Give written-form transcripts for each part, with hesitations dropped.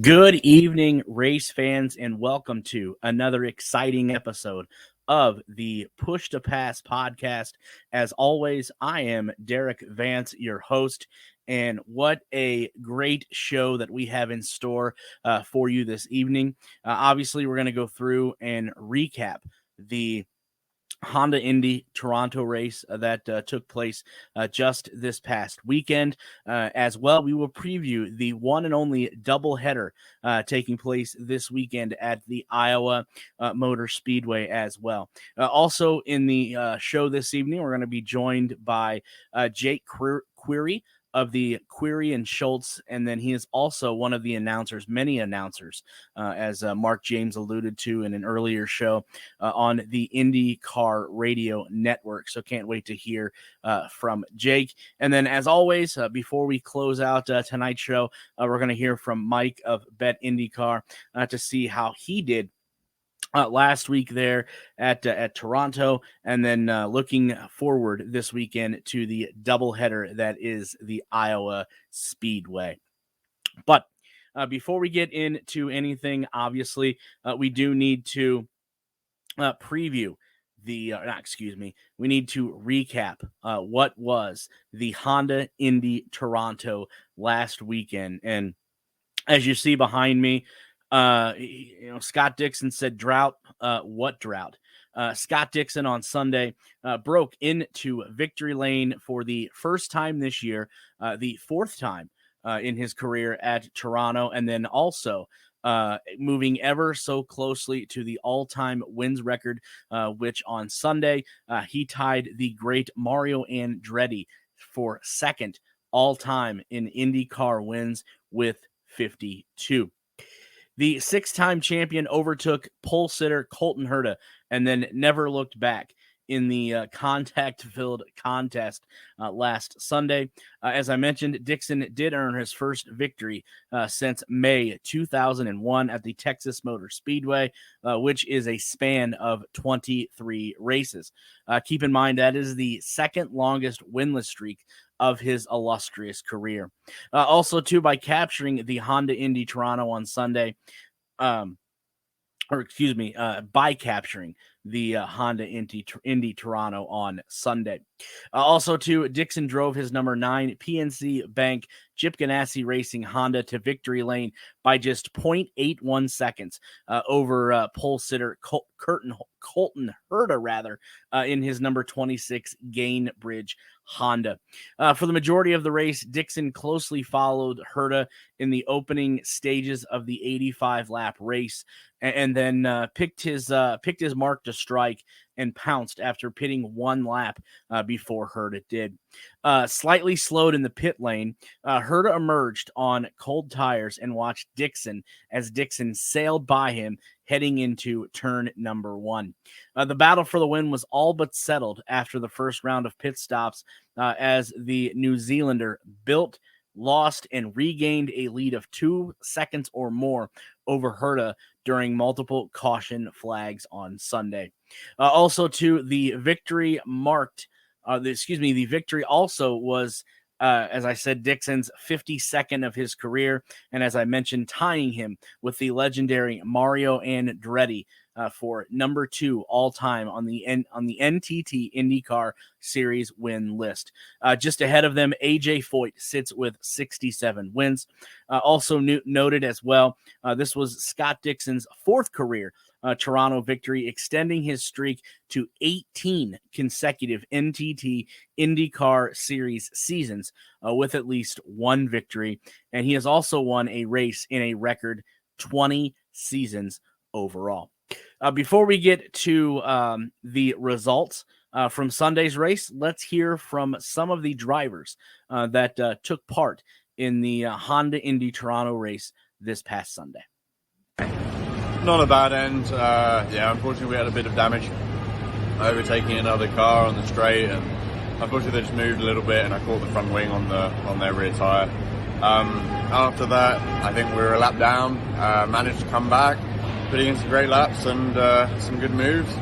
Good evening, race fans, and welcome to another exciting episode of the Push to Pass podcast. As always, I am Derik Vance, your host, and what a great show that we have in store for you this evening. Obviously, we're going to go through and recap the Honda Indy Toronto race that took place just this past weekend. As well, we will preview the one and only doubleheader taking place this weekend at the Iowa Motor Speedway as well. Also in the show this evening, we're going to be joined by Jake Query of the Query and Schultz, and then he is also one of the announcers, many announcers, as Mark James alluded to in an earlier show on the IndyCar radio network. So can't wait to hear from Jake. And then, as always, before we close out tonight's show, we're going to hear from Mike of BetIndyCar to see how he did last week there at Toronto, and then looking forward this weekend to the doubleheader that is the Iowa Speedway. But before we get into anything, obviously, we do need to preview we need to recap what was the Honda Indy Toronto last weekend. And as you see behind me, Scott Dixon said drought. What drought? Scott Dixon on Sunday broke into victory lane for the first time this year, the fourth time in his career at Toronto, and then also moving ever so closely to the all-time wins record, which on Sunday he tied the great Mario Andretti for second all-time in IndyCar wins with 52. The six-time champion overtook pole sitter Colton Herta and then never looked back in the contact-filled contest last Sunday. As I mentioned, Dixon did earn his first victory since May 2001 at the Texas Motor Speedway, which is a span of 23 races. Keep in mind that is the second longest winless streak of his illustrious career. Also, too, by capturing the Honda Indy Toronto on Sunday, by capturing the Honda Indy Toronto on Sunday. Also, too, Dixon drove his number 9 PNC Bank Chip Ganassi Racing Honda to victory lane by just 0.81 seconds over pole sitter Colton Herta, in his number 26 Gainbridge Honda. For the majority of the race, Dixon closely followed Herta in the opening stages of the 85-lap race, and then picked his mark to strike and pounced after pitting one lap before Herta did. Slightly slowed in the pit lane, Herta emerged on cold tires and watched Dixon as Dixon sailed by him heading into turn number 1. The battle for the win was all but settled after the first round of pit stops as the New Zealander built, lost, and regained a lead of 2 seconds or more over Herta during multiple caution flags on Sunday. Also, too, the victory also was, as I said, Dixon's 52nd of his career, and as I mentioned, tying him with the legendary Mario Andretti for number 2 all-time on the NTT IndyCar Series win list. Just ahead of them, AJ Foyt sits with 67 wins. Also noted as well, this was Scott Dixon's 4th career Toronto victory, extending his streak to 18 consecutive NTT IndyCar Series seasons with at least one victory. And he has also won a race in a record 20 seasons overall. Before we get to the results from Sunday's race, let's hear from some of the drivers that took part in the Honda Indy Toronto race this past Sunday. Not a bad end. Unfortunately we had a bit of damage overtaking another car on the straight, and unfortunately they just moved a little bit and I caught the front wing on their rear tire. After that, I think we were a lap down, managed to come back, putting in some great laps and some good moves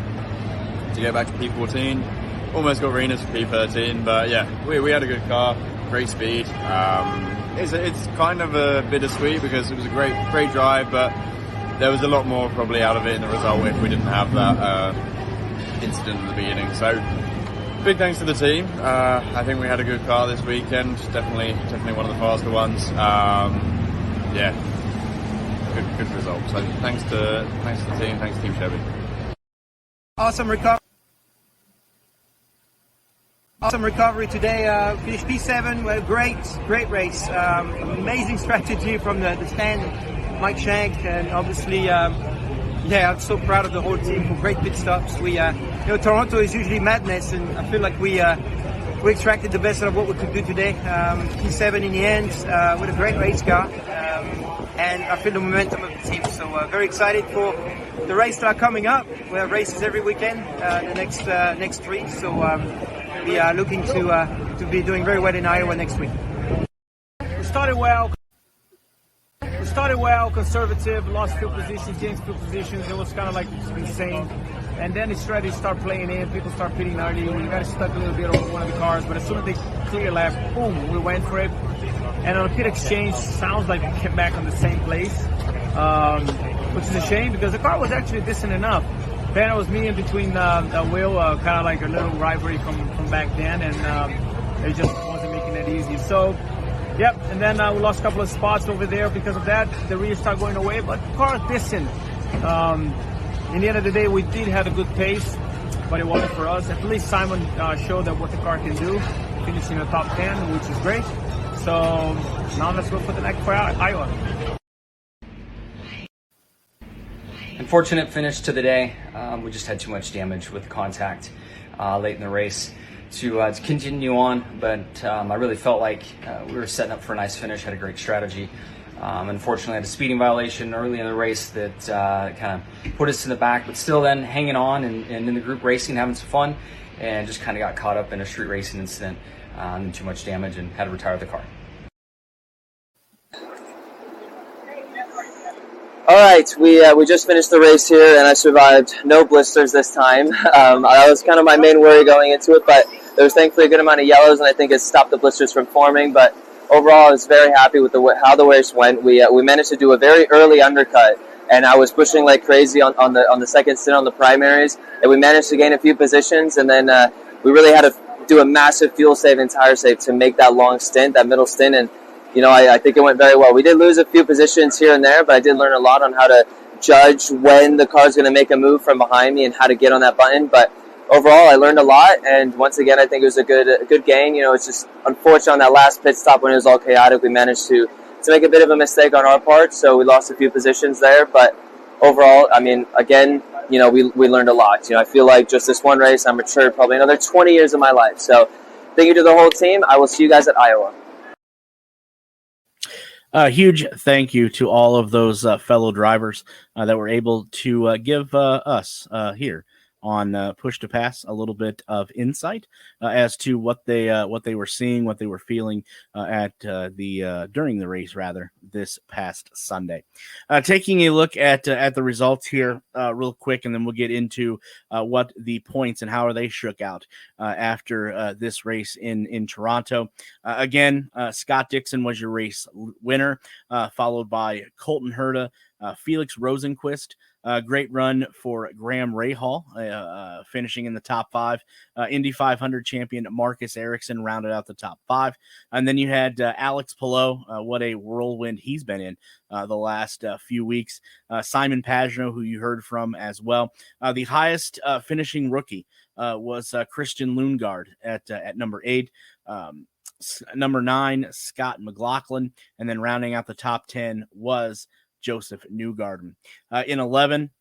to get back to P14. Almost got Renas for P13, but yeah, we had a good car, great speed. it's kind of a bittersweet because it was a great drive, but there was a lot more probably out of it in the result if we didn't have that incident at the beginning. So big thanks to the team. I think we had a good car this weekend. Definitely one of the faster ones. Good result. So thanks to the team. Thanks Team Chevy. Awesome recovery today. Finished P7. We had a great race. Amazing strategy from the stand, Mike Shank, and obviously, I'm so proud of the whole team for great pit stops. Toronto is usually madness, and I feel like we extracted the best out of what we could do today. P7 in the end with a great race car, and I feel the momentum of the team. So very excited for the race that are coming up. We have races every weekend, the next 3. So we are looking to be doing very well in Iowa next week. We started well, conservative, lost field positions, gained field positions. It was kind of like insane. And then it's ready to start playing in. People start pitting early. We got stuck a little bit on one of the cars, but as soon as they clear left, boom, we went for it. And on a pit exchange, sounds like we came back on the same place, which is a shame because the car was actually decent enough. Ben was me in between Will, kind of like a little rivalry from back then, and it just wasn't making it easy. So, yep, and then we lost a couple of spots over there because of that. The rear started going away, but the car is decent. In the end of the day, we did have a good pace, but it wasn't for us. At least Simon showed that what the car can do, finishing in the top 10, which is great. So now let's go for the next for Iowa. Unfortunate finish to the day. We just had too much damage with contact late in the race to continue on, but I really felt like we were setting up for a nice finish, had a great strategy. Unfortunately, I had a speeding violation early in the race that kind of put us in the back, but still then hanging on and in the group racing, having some fun, and just kind of got caught up in a street racing incident and too much damage and had to retire the car. All right, we just finished the race here, and I survived. No blisters this time. That was kind of my main worry going into it, but there was thankfully a good amount of yellows, and I think it stopped the blisters from forming. But overall, I was very happy with how the race went. We managed to do a very early undercut, and I was pushing like crazy on the second stint on the primaries, and we managed to gain a few positions, and then we really had to do a massive fuel save and tire save to make that long stint, that middle stint, and I think it went very well. We did lose a few positions here and there, but I did learn a lot on how to judge when the car's going to make a move from behind me and how to get on that button. But overall, I learned a lot, and once again, I think it was a good gain. It's just unfortunate on that last pit stop when it was all chaotic. We managed to make a bit of a mistake on our part, so we lost a few positions there. But overall, I mean, again, we learned a lot. I feel like just this one race, I matured probably another 20 years of my life. So thank you to the whole team. I will see you guys at Iowa. Huge thank you to all of those fellow drivers that were able to give us here on Push to Pass a little bit of insight as to what they were seeing, what they were feeling at during the race rather this past Sunday. Taking a look at the results here real quick, and then we'll get into what the points and how they shook out after this race in Toronto. Again, Scott Dixon was your race winner, followed by Colton Herta, Felix Rosenquist. Great run for Graham Rahal, finishing in the top 5. Indy 500 champion Marcus Ericsson rounded out the top 5. And then you had Alex Palou. What a whirlwind he's been in the last few weeks. Simon Pagenaud, who you heard from as well. The highest finishing rookie was Christian Lundgaard at number 8. Number 9, Scott McLaughlin. And then rounding out the top 10 was Joseph Newgarden. In 11,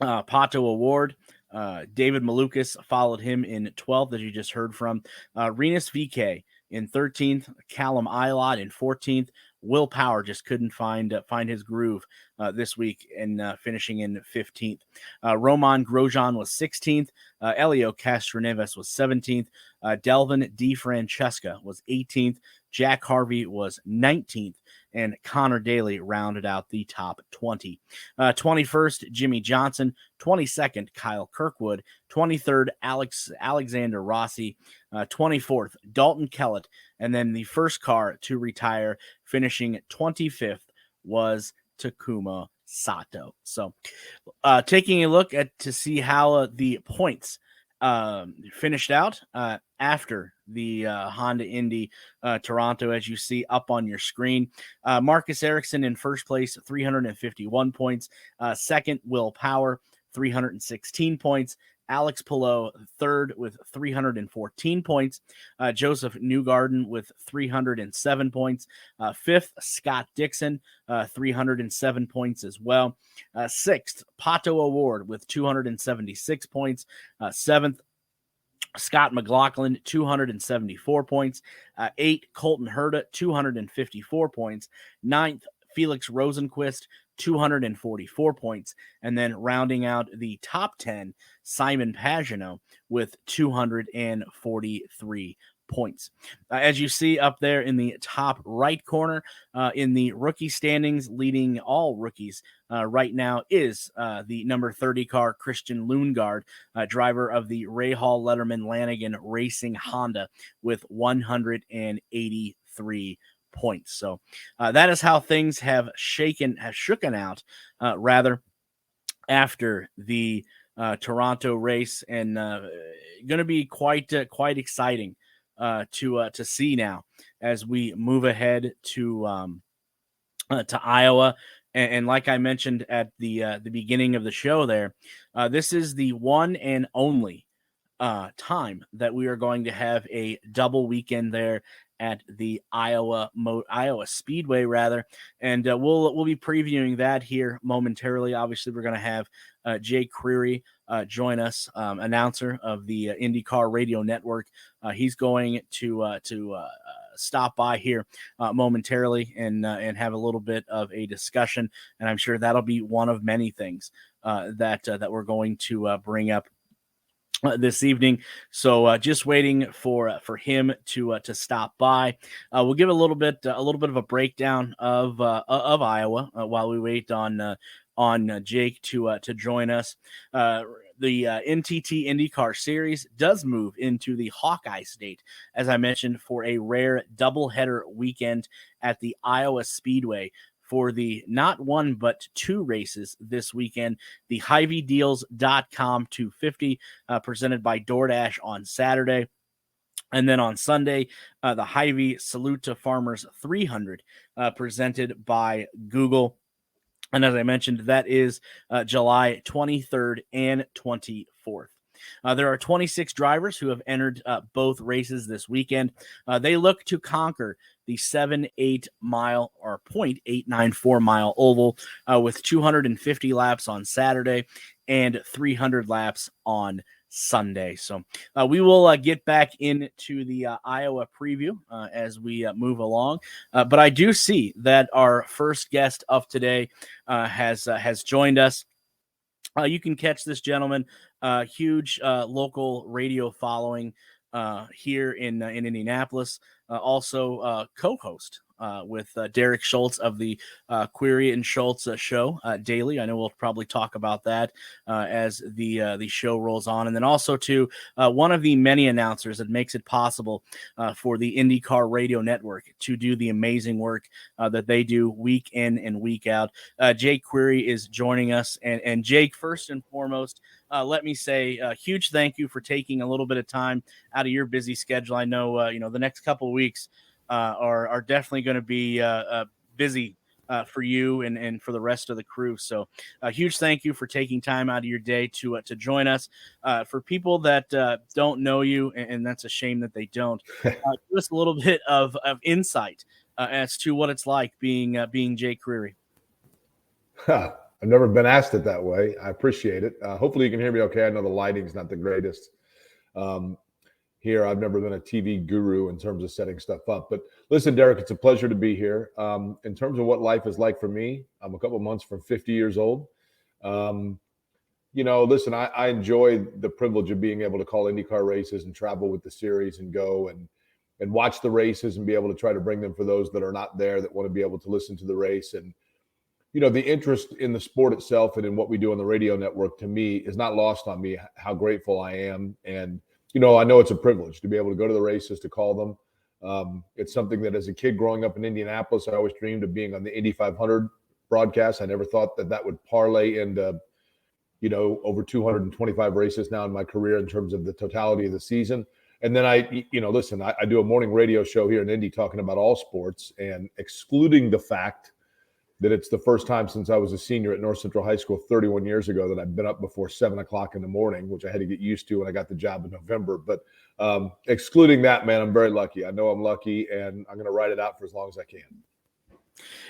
Pato Award. David Malukas followed him in 12th, as you just heard from. Renus VK in 13th. Callum Ilott in 14th. Will Power just couldn't find his groove this week and finishing in 15th. Roman Grosjean was 16th. Elio Castroneves was 17th. Delvin DeFrancesca was 18th. Jack Harvey was 19th. And Connor Daly rounded out the top 20. 21st, Jimmy Johnson. 22nd, Kyle Kirkwood. 23rd, Alexander Rossi. 24th, Dalton Kellett. And then the first car to retire, finishing 25th, was Takuma Sato. So taking a look to see how the points finished out after the Honda Indy Toronto, as you see up on your screen. Marcus Ericsson in first place, 351 points. Second, Will Power, 316 points. Alex Palou, third with 314 points. Joseph Newgarden with 307 points. Fifth, Scott Dixon, 307 points as well. Sixth, Pato Award with 276 points. Seventh, Scott McLaughlin, 274 points. 8, Colton Herta, 254 points. 9th, Felix Rosenquist, 244 points. And then rounding out the top 10, Simon Pagenaud with 243 points. As you see up there in the top right corner, in the rookie standings, leading all rookies right now is the number 30 car, Christian Lundgaard, driver of the Ray Hall Letterman Lanigan Racing Honda, with 183 points. So that is how things have shooken out, rather, after the Toronto race, and going to be quite exciting to see now as we move ahead to Iowa. And like I mentioned at the beginning of the show there, this is the one and only time that we are going to have a double weekend there at the Iowa Speedway, rather. And we'll be previewing that here momentarily. Obviously, we're going to have Jake Creary join us, announcer of the IndyCar Radio Network. He's going to stop by here momentarily and have a little bit of a discussion. And I'm sure that'll be one of many things that we're going to bring up this evening. So just waiting for him to stop by. We'll give a little bit of a breakdown of Iowa while we wait on Jake to join us. The NTT IndyCar Series does move into the Hawkeye State, as I mentioned, for a rare doubleheader weekend at the Iowa Speedway for the not one but two races this weekend. The HyveeDeals.com 250 presented by DoorDash on Saturday. And then on Sunday, the Hy-Vee Salute to Farmers 300 presented by Google. And as I mentioned, that is July 23rd and 24th. There are 26 drivers who have entered both races this weekend. They look to conquer the 7-8 mile or 0.894 mile oval with 250 laps on Saturday and 300 laps on Sunday. So we will get back into the Iowa preview as we move along. But I do see that our first guest of today has joined us. You can catch this gentleman, huge local radio following here in Indianapolis. Also co-host with Derik Schultz of the Query and Schultz show daily. I know we'll probably talk about that as the show rolls on. And then also to one of the many announcers that makes it possible for the IndyCar Radio Network to do the amazing work that they do week in and week out. Jake Query is joining us. And Jake, first and foremost, let me say a huge thank you for taking a little bit of time out of your busy schedule. I know, the next couple of weeks are definitely going to be busy for you and for the rest of the crew. So a huge thank you for taking time out of your day to join us. For people that don't know you, and that's a shame that they don't, give us a little bit of insight as to what it's like being Jake Creary. I've never been asked it that way. I appreciate it. Hopefully you can hear me okay. I know the lighting's not the greatest here. I've never been a TV guru in terms of setting stuff up. But listen, Derik, it's a pleasure to be here. In terms of what life is like for me, I'm a couple months from 50 years old. Listen, I enjoy the privilege of being able to call IndyCar races and travel with the series and go and watch the races and be able to try to bring them for those that are not there that want to be able to listen to the race. And the interest in the sport itself and in what we do on the radio network, to me, is not lost on me, how grateful I am. And, I know it's a privilege to be able to go to the races, to call them. It's something that as a kid growing up in Indianapolis, I always dreamed of being on the Indy 500 broadcast. I never thought that would parlay into, over 225 races now in my career in terms of the totality of the season. And then I do a morning radio show here in Indy talking about all sports, and excluding the fact that it's the first time since I was a senior at North Central High School 31 years ago that I've been up before 7 o'clock in the morning, which I had to get used to when I got the job in November. But excluding that, man, I'm very lucky. I know I'm lucky, and I'm going to ride it out for as long as I can.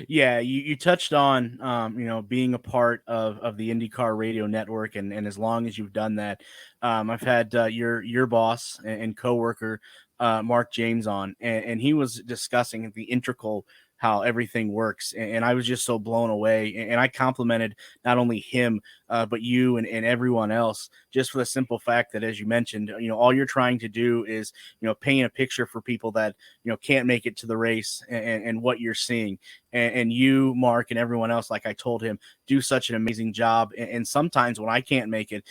Yeah, you touched on, being a part of the IndyCar radio network, and as long as you've done that, I've had your boss and coworker, Mark James, on, and he was discussing the integral how everything works. And I was just so blown away. And I complimented not only him, but you and everyone else, just for the simple fact that, as you mentioned, all you're trying to do is, paint a picture for people that, can't make it to the race, and what you're seeing. And you, Mark, and everyone else, like I told him, do such an amazing job. And sometimes when I can't make it,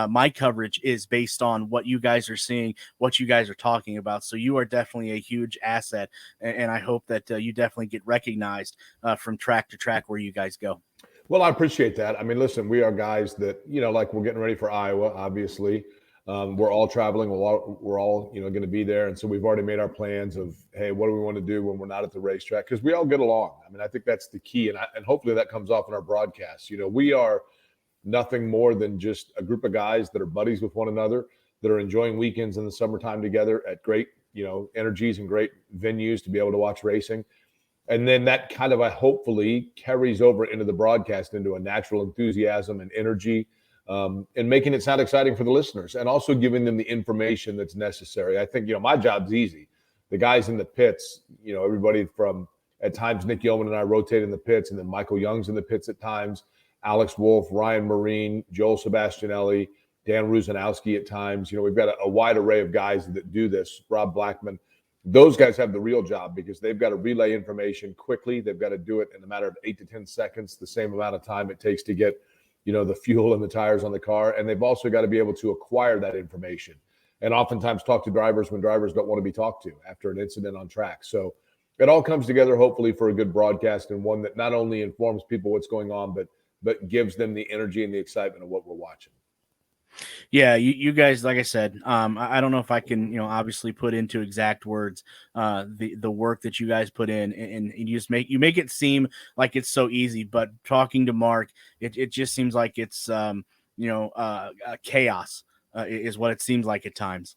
my coverage is based on what you guys are seeing, what you guys are talking about. So you are definitely a huge asset. And I hope that you definitely get recognized from track to track where you guys go. Well, I appreciate that. I mean, listen, we are guys that, like we're getting ready for Iowa, obviously. We're all traveling. We're all going to be there. And so we've already made our plans of, hey, what do we want to do when we're not at the racetrack? Because we all get along. I mean, I think that's the key. And hopefully that comes off in our broadcasts. We are nothing more than just a group of guys that are buddies with one another, that are enjoying weekends in the summertime together at great, energies and great venues to be able to watch racing. And then that kind of, hopefully carries over into the broadcast, into a natural enthusiasm and energy, and making it sound exciting for the listeners, and also giving them the information that's necessary. I think, my job's easy. The guys in the pits, everybody from, at times, Nick Yeoman and I rotate in the pits, and then Michael Young's in the pits at times, Alex Wolf, Ryan Marine, Joel Sebastianelli, Dan Ruzanowski at times. We've got a wide array of guys that do this, Rob Blackman. Those guys have the real job, because they've got to relay information quickly. They've got to do it in a matter of 8 to 10 seconds, the same amount of time it takes to get, the fuel and the tires on the car. And they've also got to be able to acquire that information, and oftentimes talk to drivers when drivers don't want to be talked to after an incident on track. So it all comes together, hopefully, for a good broadcast, and one that not only informs people what's going on, but gives them the energy and the excitement of what we're watching. Yeah, you guys, like I said, I don't know if I can, obviously put into exact words the work that you guys put in, and you just make it seem like it's so easy. But talking to Mark, it just seems like it's chaos is what it seems like at times.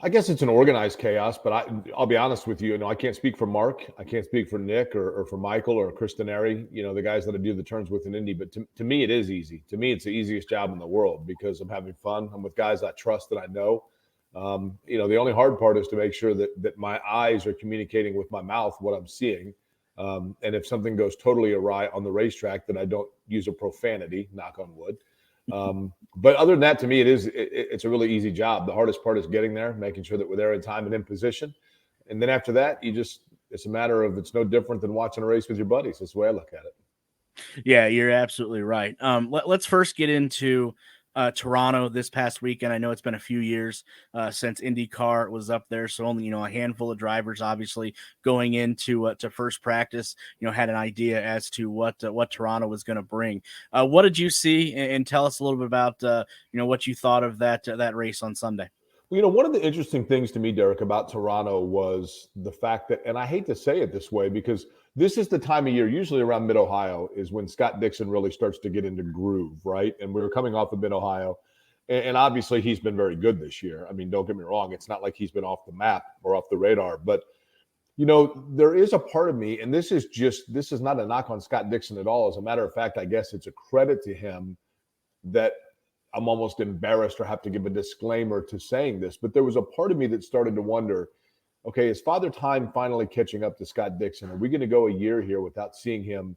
I guess it's an organized chaos, but I'll be honest with you. I can't speak for Mark. I can't speak for Nick or for Michael or Chris Denary, the guys that I do the turns with in Indy. But to me, it is easy. To me, it's the easiest job in the world, because I'm having fun. I'm with guys I trust, that I know. The only hard part is to make sure that my eyes are communicating with my mouth what I'm seeing. And if something goes totally awry on the racetrack, that I don't use a profanity, knock on wood. But other than that, to me, it's a really easy job. The hardest part is getting there, making sure that we're there in time and in position. And then after that, it's a matter of, it's no different than watching a race with your buddies. That's the way I look at it. Yeah, you're absolutely right. Let's first get into Toronto this past weekend. I know it's been a few years since IndyCar was up there, so only a handful of drivers, obviously, going into to first practice, had an idea as to what Toronto was going to bring. What did you see, and tell us a little bit about what you thought of that race on Sunday? Well, one of the interesting things to me, Derek, about Toronto was the fact that, and I hate to say it this way, because this is the time of year, usually around Mid-Ohio, is when Scott Dixon really starts to get into groove, right? And we were coming off of Mid-Ohio, and obviously he's been very good this year. I mean, don't get me wrong. It's not like he's been off the map or off the radar, but, there is a part of me, and this is not a knock on Scott Dixon at all. As a matter of fact, I guess it's a credit to him that I'm almost embarrassed or have to give a disclaimer to saying this, but there was a part of me that started to wonder, okay, is Father Time finally catching up to Scott Dixon? Are we going to go a year here without seeing him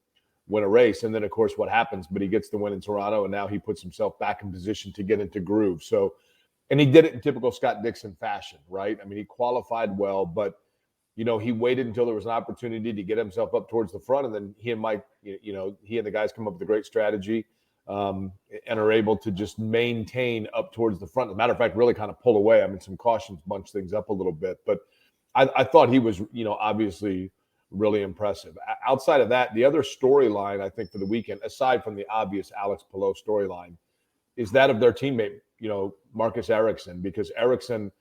win a race? And then, of course, what happens? But he gets the win in Toronto, and now he puts himself back in position to get into groove. So, and he did it in typical Scott Dixon fashion, right? I mean, he qualified well, but, he waited until there was an opportunity to get himself up towards the front, and then he and Mike, he and the guys come up with a great strategy. And are able to just maintain up towards the front. As a matter of fact, really kind of pull away. I mean, some cautions bunch things up a little bit. But I thought he was, obviously really impressive. Outside of that, the other storyline I think for the weekend, aside from the obvious Alex Palou storyline, is that of their teammate, Marcus Ericsson, because Ericsson,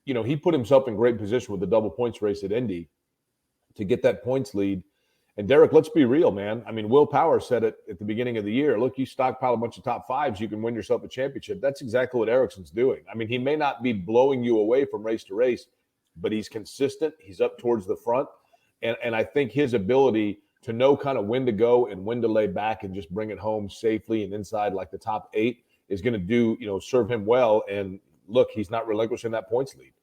he put himself in great position with the double points race at Indy to get that points lead. And Derek, let's be real, man. I mean, Will Power said it at the beginning of the year. Look, you stockpile a bunch of top fives, you can win yourself a championship. That's exactly what Ericsson's doing. I mean, he may not be blowing you away from race to race, but he's consistent. He's up towards the front. And I think his ability to know kind of when to go and when to lay back and just bring it home safely and inside like the top 8 is going to serve him well. And look, he's not relinquishing that points lead.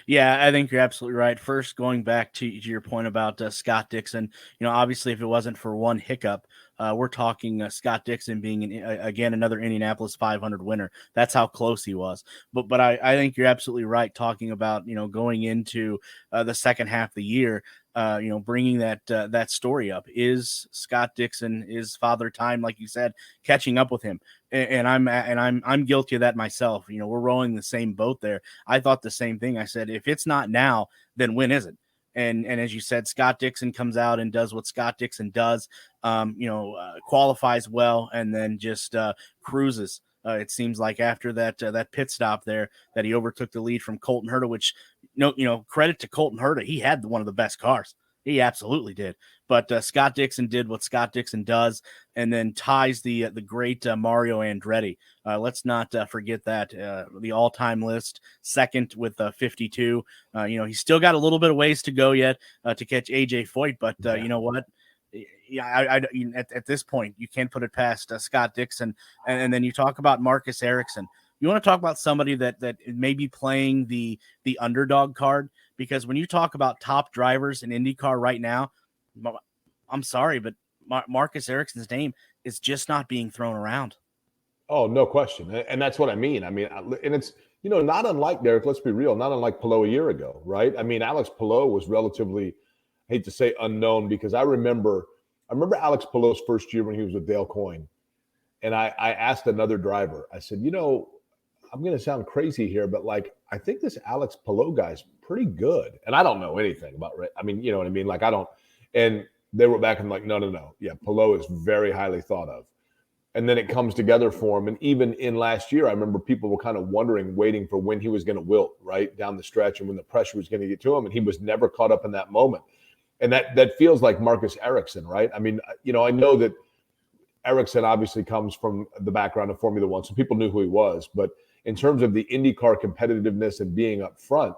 Yeah, I think you're absolutely right. First, going back to your point about Scott Dixon, obviously if it wasn't for one hiccup, we're talking Scott Dixon being again another Indianapolis 500 winner. That's how close he was. But I think you're absolutely right talking about going into the second half of the year. Bringing that story up is Scott Dixon, is Father Time, like you said, catching up with him, and I'm guilty of that myself. We're rowing the same boat there. I thought the same thing. I said, if it's not now, then when is it? And as you said, Scott Dixon comes out and does what Scott Dixon does. Qualifies well, and then just cruises. It seems like after that pit stop there that he overtook the lead from Colton Herta, which credit to Colton Herta. He had one of the best cars. He absolutely did. But Scott Dixon did what Scott Dixon does, and then ties the great Mario Andretti. Let's not forget that the all-time list, second with 52. He's still got a little bit of ways to go yet to catch AJ Foyt, but you know what? Yeah, at this point, you can't put it past Scott Dixon. And then you talk about Marcus Ericsson. You want to talk about somebody that may be playing the underdog card, because when you talk about top drivers in IndyCar right now, I'm sorry, but Marcus Ericsson's name is just not being thrown around. Oh, no question. And that's what I mean. I mean, and it's, not unlike Derek, let's be real, not unlike Palou a year ago, right? I mean, Alex Palou was relatively, I hate to say unknown, because I remember Alex Palou's first year when he was with Dale Coyne. And I asked another driver, I said, I'm going to sound crazy here, but I think this Alex Palou guy's pretty good. And I don't know anything about it. I mean, you know what I mean? I don't. And they were back and no. Yeah, Palou is very highly thought of. And then it comes together for him. And even in last year, I remember people were kind of waiting for when he was going to wilt right down the stretch and when the pressure was going to get to him. And he was never caught up in that moment. And that feels like Marcus Ericsson, right? I mean, I know that Ericsson obviously comes from the background of Formula One, so people knew who he was. But in terms of the IndyCar competitiveness and being up front,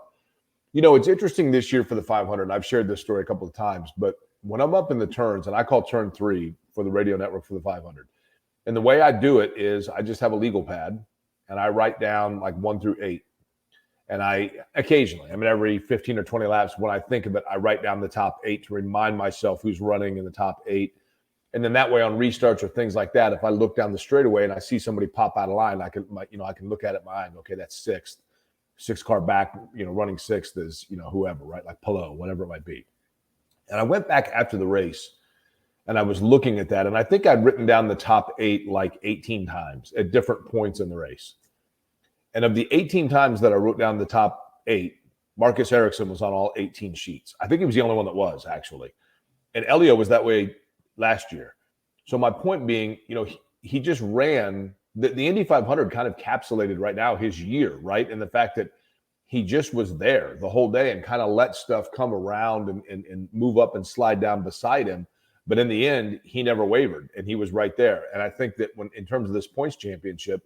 it's interesting this year for the 500. And I've shared this story a couple of times, but when I'm up in the turns, and I call turn 3 for the radio network for the 500, and the way I do it is I just have a legal pad and I write down 1 through 8. And I occasionally, every 15 or 20 laps, when I think of it, I write down the top 8 to remind myself who's running in the top 8. And then that way on restarts or things like that, if I look down the straightaway and I see somebody pop out of line, I can look at it in my eye and go, okay, that's 6th car back, running 6th is, whoever, right? Like Palou, whatever it might be. And I went back after the race and I was looking at that. And I think I'd written down the top 8 18 times at different points in the race. And of the 18 times that I wrote down the top 8, Marcus Ericsson was on all 18 sheets. I think he was the only one that was, actually. And Elio was that way last year. So my point being, he just ran the Indy 500 kind of encapsulated right now his year, right? And the fact that he just was there the whole day and kind of let stuff come around and move up and slide down beside him. But in the end, he never wavered and he was right there. And I think that in terms of this points championship,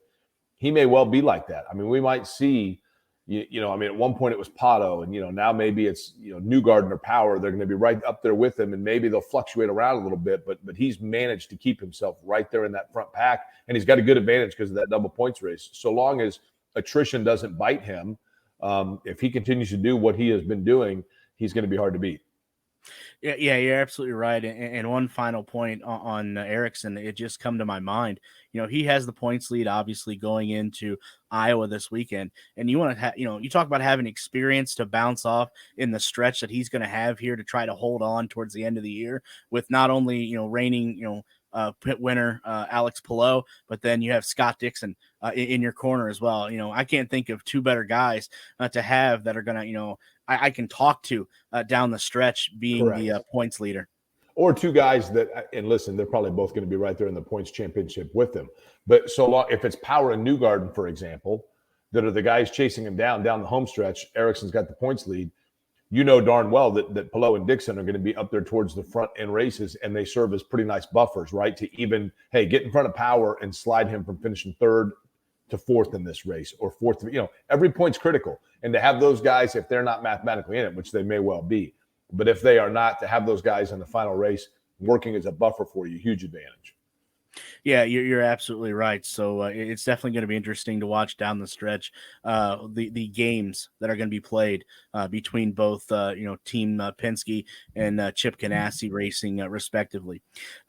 he may well be like that. I mean, we might see, at one point it was Pato, and, now maybe it's, Newgarden or Power. They're going to be right up there with him, and maybe they'll fluctuate around a little bit, but he's managed to keep himself right there in that front pack, and he's got a good advantage because of that double points race. So long as attrition doesn't bite him, if he continues to do what he has been doing, he's going to be hard to beat. Yeah, you're absolutely right. And one final point on Ericsson, it just come to my mind. He has the points lead, obviously, going into Iowa this weekend. And you want to you talk about having experience to bounce off in the stretch that he's going to have here to try to hold on towards the end of the year with not only, reigning, pit winner Alex Palou, but then you have Scott Dixon in your corner as well. I can't think of two better guys to have that are going to, I can talk to down the stretch, being Correct. the points leader. Or two guys that, and listen, they're probably both going to be right there in the points championship with them. But so long, if it's Power and Newgarden, for example, that are the guys chasing him down the home stretch, Ericsson's got the points lead. You know darn well that Palou and Dixon are going to be up there towards the front in races, and they serve as pretty nice buffers, right? To even, hey, get in front of Power and slide him from finishing third to fourth in this race, or fourth. Every point's critical. And to have those guys, if they're not mathematically in it, which they may well be, but if they are not, to have those guys in the final race working as a buffer for you, huge advantage. Yeah, you're absolutely right. So it's definitely going to be interesting to watch down the stretch the games that are going to be played between both Team Penske and Chip Ganassi Racing respectively.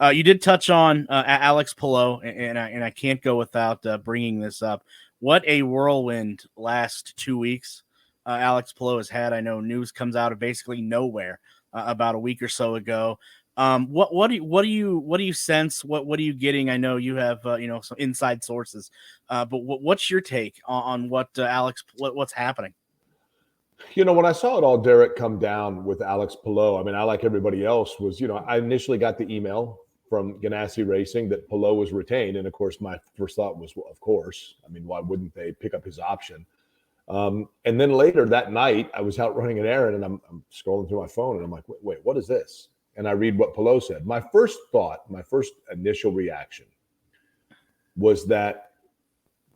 You did touch on Alex Palou, and I can't go without bringing this up. What a whirlwind last 2 weeks Alex Palou has had. I know news comes out of basically nowhere about a week or so ago. What do you sense? What are you getting? I know you have some inside sources, but what's your take on what what's happening? When I saw it all, Derek, come down with Alex Palou, I mean, I, like everybody else, was I initially got the email from Ganassi Racing that Palou was retained, and of course, my first thought was, well, of course. I mean, why wouldn't they pick up his option? And then later that night, I was out running an errand, and I'm scrolling through my phone, and I'm like, wait, what is this? And I read what Palou said. My first initial reaction was that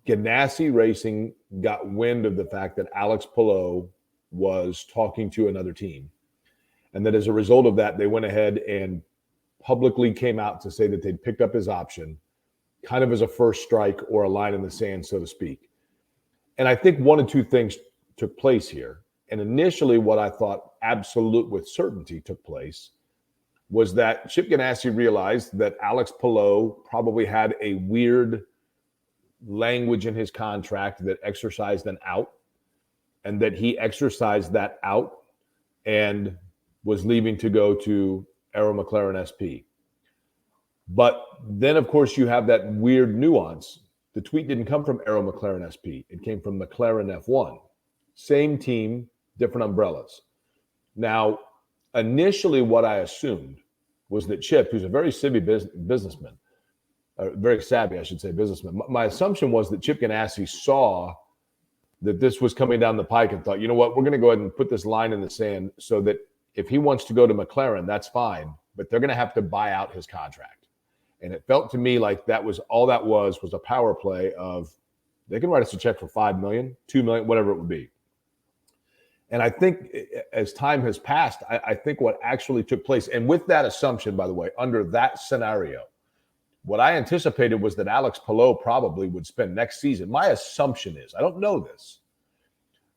Ganassi Racing got wind of the fact that Alex Palou was talking to another team. And that as a result of that, they went ahead and publicly came out to say that they'd picked up his option, kind of as a first strike or a line in the sand, so to speak. And I think one of two things took place here. And initially, what I thought absolute with certainty took place was that Chip Ganassi realized that Alex Palou probably had a weird language in his contract that exercised an out, and that he exercised that out and was leaving to go to Arrow McLaren SP. But then, of course, you have that weird nuance. The tweet didn't come from Arrow McLaren SP. It came from McLaren F1. Same team, different umbrellas. Now, initially, what I assumed was that Chip, who's a very savvy businessman, very savvy, I should say, businessman. My assumption was that Chip Ganassi saw that this was coming down the pike and thought, you know what, we're going to go ahead and put this line in the sand so that if he wants to go to McLaren, that's fine, but they're going to have to buy out his contract. And it felt to me like that was all that was a power play of, they can write us a check for $5 million, $2 million, whatever it would be. And I think as time has passed, I think what actually took place, and with that assumption, by the way, under that scenario, what I anticipated was that Alex Palou probably would spend next season. My assumption is, I don't know this,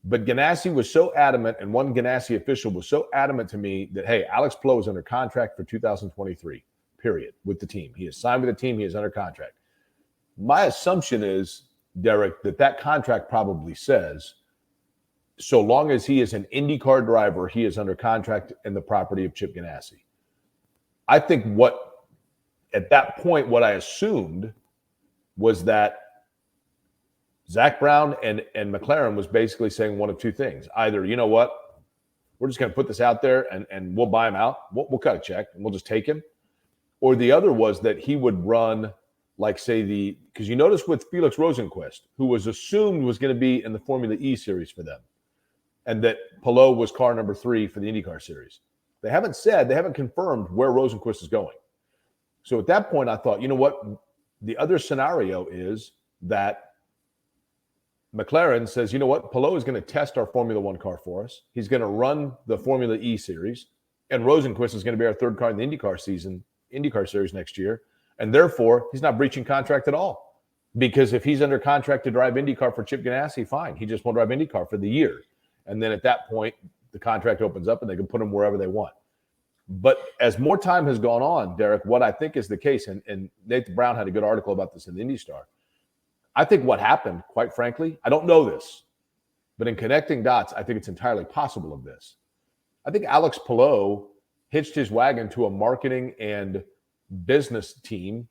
but Ganassi was so adamant, and one Ganassi official was so adamant to me that, hey, Alex Palou is under contract for 2023, period, with the team. He is signed with the team. He is under contract. My assumption is, Derek, that contract probably says, so long as he is an IndyCar driver, he is under contract in the property of Chip Ganassi. I think at that point, what I assumed was that Zach Brown and McLaren was basically saying one of two things. Either, you know what, we're just going to put this out there and we'll buy him out. We'll cut a check and we'll just take him. Or the other was that he would run, like, say, because you notice with Felix Rosenqvist, who was assumed was going to be in the Formula E series for them, and that Palou was car number 3 for the IndyCar series. They haven't confirmed where Rosenqvist is going. So at that point, I thought, you know what? The other scenario is that McLaren says, you know what? Palou is going to test our Formula One car for us. He's going to run the Formula E series, and Rosenqvist is going to be our third car in the IndyCar series next year. And therefore, he's not breaching contract at all. Because if he's under contract to drive IndyCar for Chip Ganassi, fine. He just won't drive IndyCar for the year. And then at that point, the contract opens up and they can put him wherever they want. But as more time has gone on, Derek, what I think is the case, and Nathan Brown had a good article about this in the Indy Star, I think what happened, quite frankly, I don't know this, but in connecting dots, I think it's entirely possible of this. I think Alex Palou hitched his wagon to a marketing and business team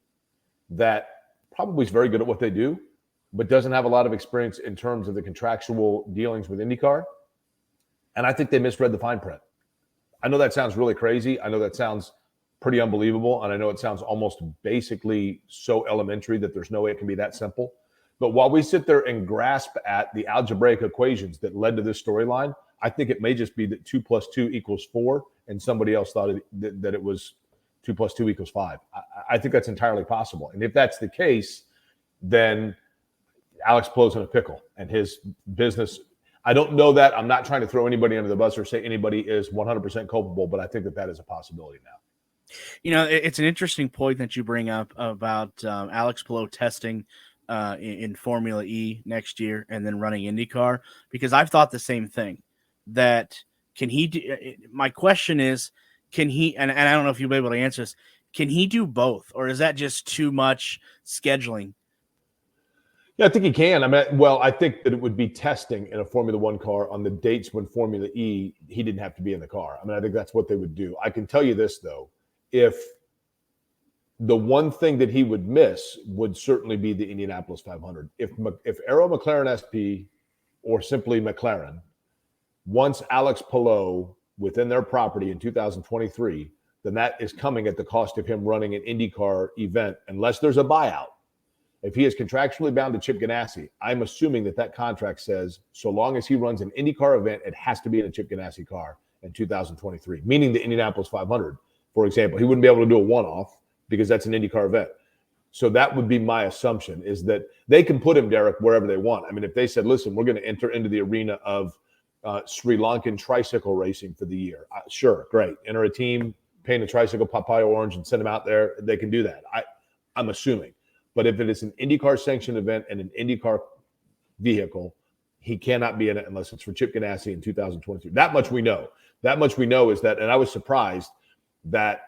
that probably is very good at what they do, but doesn't have a lot of experience in terms of the contractual dealings with IndyCar. And I think they misread the fine print. I know that sounds really crazy. I know that sounds pretty unbelievable. And I know it sounds almost basically so elementary that there's no way it can be that simple. But while we sit there and grasp at the algebraic equations that led to this storyline, I think it may just be that 2 + 2 = 4, and somebody else thought that it was 2 + 2 = 5. I think that's entirely possible. And if that's the case, then Alex Palou's in a pickle, and his business. I don't know that. I'm not trying to throw anybody under the bus or say anybody is 100% culpable, but I think that is a possibility now. You know, it's an interesting point that you bring up about Alex Palou testing in Formula E next year and then running IndyCar, because I've thought the same thing. That can he do? My question is, can he? And I don't know if you'll be able to answer this. Can he do both, or is that just too much scheduling? Yeah, I think he can. I mean, well, I think that it would be testing in a Formula One car on the dates when Formula E, he didn't have to be in the car. I mean, I think that's what they would do. I can tell you this, though. If the one thing that he would miss would certainly be the Indianapolis 500. If Arrow McLaren SP or simply McLaren wants Alex Palou within their property in 2023, then that is coming at the cost of him running an IndyCar event, unless there's a buyout. If he is contractually bound to Chip Ganassi, I'm assuming that contract says so long as he runs an IndyCar event, it has to be in a Chip Ganassi car in 2023, meaning the Indianapolis 500, for example. He wouldn't be able to do a one-off because that's an IndyCar event. So that would be my assumption, is that they can put him, Derek, wherever they want. I mean, if they said, listen, we're going to enter into the arena of Sri Lankan tricycle racing for the year. Sure, great. Enter a team, paint a tricycle papaya orange and send them out there. They can do that. I'm assuming. But if it is an IndyCar sanctioned event and an IndyCar vehicle, he cannot be in it unless it's for Chip Ganassi in 2023. That much we know. That much we know is that, and I was surprised that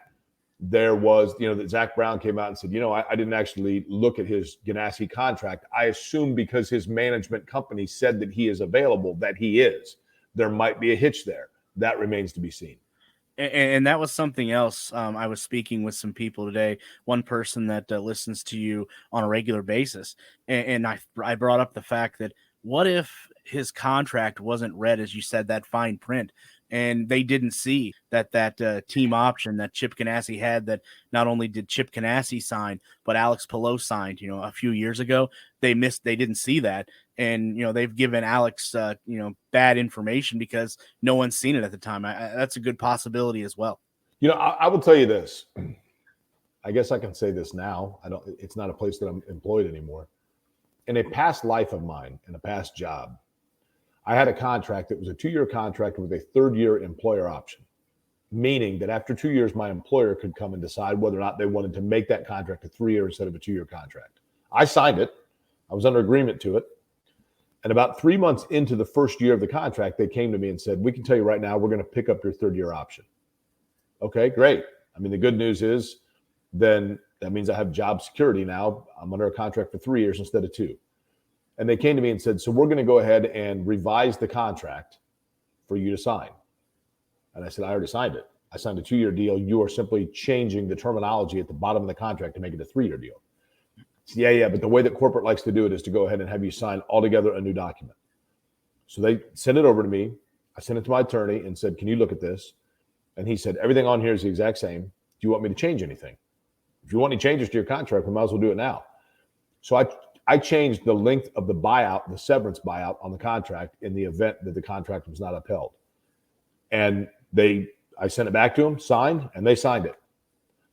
there was, that Zach Brown came out and said, I didn't actually look at his Ganassi contract. I assume because his management company said that he is available, that he is. There might be a hitch there. That remains to be seen. And that was something else. I was speaking with some people today, one person that listens to you on a regular basis. And I brought up the fact that what if his contract wasn't read, as you said, that fine print, and they didn't see that team option that Chip Ganassi had, that not only did Chip Ganassi sign, but Alex Palou signed, a few years ago. They didn't see that. And, they've given Alex, bad information because no one's seen it at the time. That's a good possibility as well. I will tell you this. I guess I can say this now. It's not a place that I'm employed anymore. In a past life of mine, in a past job, I had a contract that was a 2-year contract with a 3rd-year employer option, meaning that after 2 years, my employer could come and decide whether or not they wanted to make that contract a 3-year instead of a 2-year contract. I signed it. I was under agreement to it. And about 3 months into the first year of the contract, they came to me and said, we can tell you right now, we're going to pick up your 3rd-year option. Okay, great. I mean, the good news is then that means I have job security now. I'm under a contract for 3 years instead of 2. And they came to me and said, so we're going to go ahead and revise the contract for you to sign. And I said, I already signed it. I signed a 2-year deal. You are simply changing the terminology at the bottom of the contract to make it a 3-year deal. Yeah, but the way that corporate likes to do it is to go ahead and have you sign altogether a new document. So they sent it over to me. I sent it to my attorney and said, can you look at this? And he said, everything on here is the exact same. Do you want me to change anything? If you want any changes to your contract, we might as well do it now. So I changed the length of the buyout, the severance buyout on the contract in the event that the contract was not upheld. And I sent it back to them, signed, and they signed it.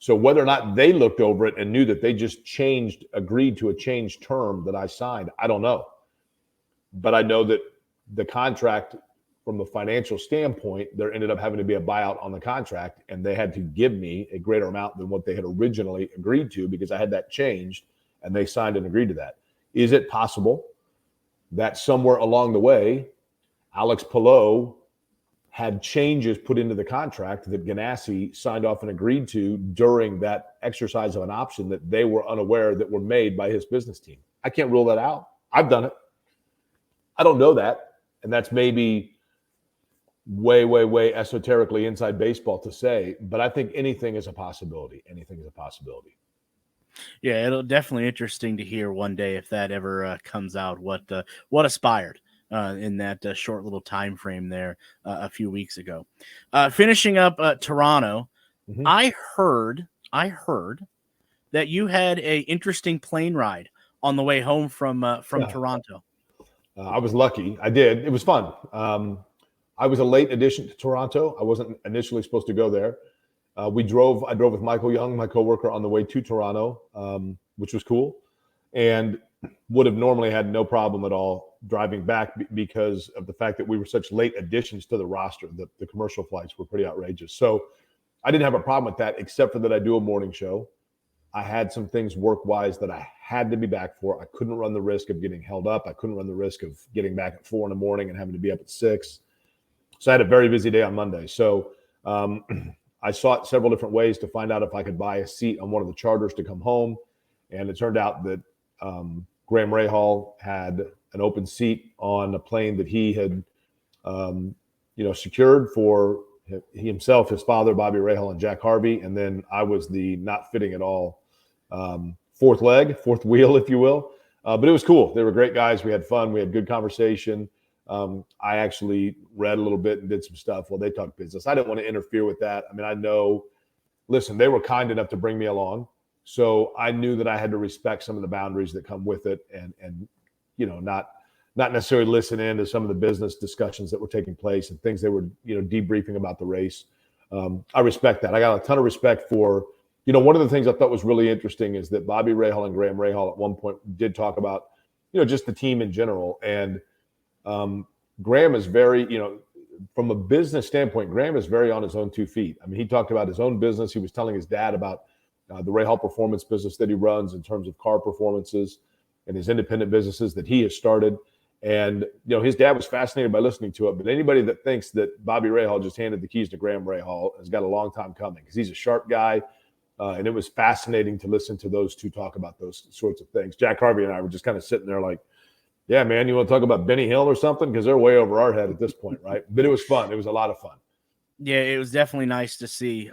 So whether or not they looked over it and knew that they just agreed to a changed term that I signed, I don't know. But I know that the contract, from the financial standpoint, there ended up having to be a buyout on the contract, and they had to give me a greater amount than what they had originally agreed to because I had that changed, and they signed and agreed to that. Is it possible that somewhere along the way, Alex Palou had changes put into the contract that Ganassi signed off and agreed to during that exercise of an option that they were unaware that were made by his business team? I can't rule that out. I've done it. I don't know that. And that's maybe way, way, way esoterically inside baseball to say, but I think anything is a possibility. Anything is a possibility. Yeah, it'll definitely interesting to hear one day if that ever comes out, what aspired. in that short little time frame there a few weeks ago. Finishing up Toronto, Mhm. I heard that you had a interesting plane ride on the way home from Toronto. I was lucky. I did. It was fun. I was a late addition to Toronto. I wasn't initially supposed to go there. I drove with Michael Young, my coworker, on the way to Toronto, which was cool, and would have normally had no problem at all driving back because of the fact that we were such late additions to the roster. The commercial flights were pretty outrageous. So I didn't have a problem with that, except for that I do a morning show. I had some things work-wise that I had to be back for. I couldn't run the risk of getting held up. I couldn't run the risk of getting back at 4 a.m. and having to be up at 6. So I had a very busy day on Monday. So I sought several different ways to find out if I could buy a seat on one of the charters to come home. And it turned out that Graham Rahal had an open seat on a plane that he had, secured for he himself, his father, Bobby Rahal, and Jack Harvey. And then I was the not fitting at all fourth wheel, if you will. But it was cool. They were great guys. We had fun. We had good conversation. I actually read a little bit and did some stuff while they talked business. I didn't want to interfere with that. I mean, listen, they were kind enough to bring me along. So I knew that I had to respect some of the boundaries that come with it and not necessarily listen in to some of the business discussions that were taking place and things they were, debriefing about the race. I respect that. I got a ton of respect for, one of the things I thought was really interesting is that Bobby Rahal and Graham Rahal at one point did talk about, just the team in general. And Graham is very, from a business standpoint, Graham is very on his own 2 feet. I mean, he talked about his own business. He was telling his dad about the Rahal Performance business that he runs in terms of car performances and his independent businesses that he has started. And, his dad was fascinated by listening to it. But anybody that thinks that Bobby Rahal just handed the keys to Graham Rahal has got a long time coming because he's a sharp guy. And it was fascinating to listen to those two talk about those sorts of things. Jack Harvey and I were just kind of sitting there like, yeah, man, you want to talk about Benny Hill or something? Because they're way over our head at this point, right? But it was fun. It was a lot of fun. Yeah, it was definitely nice to see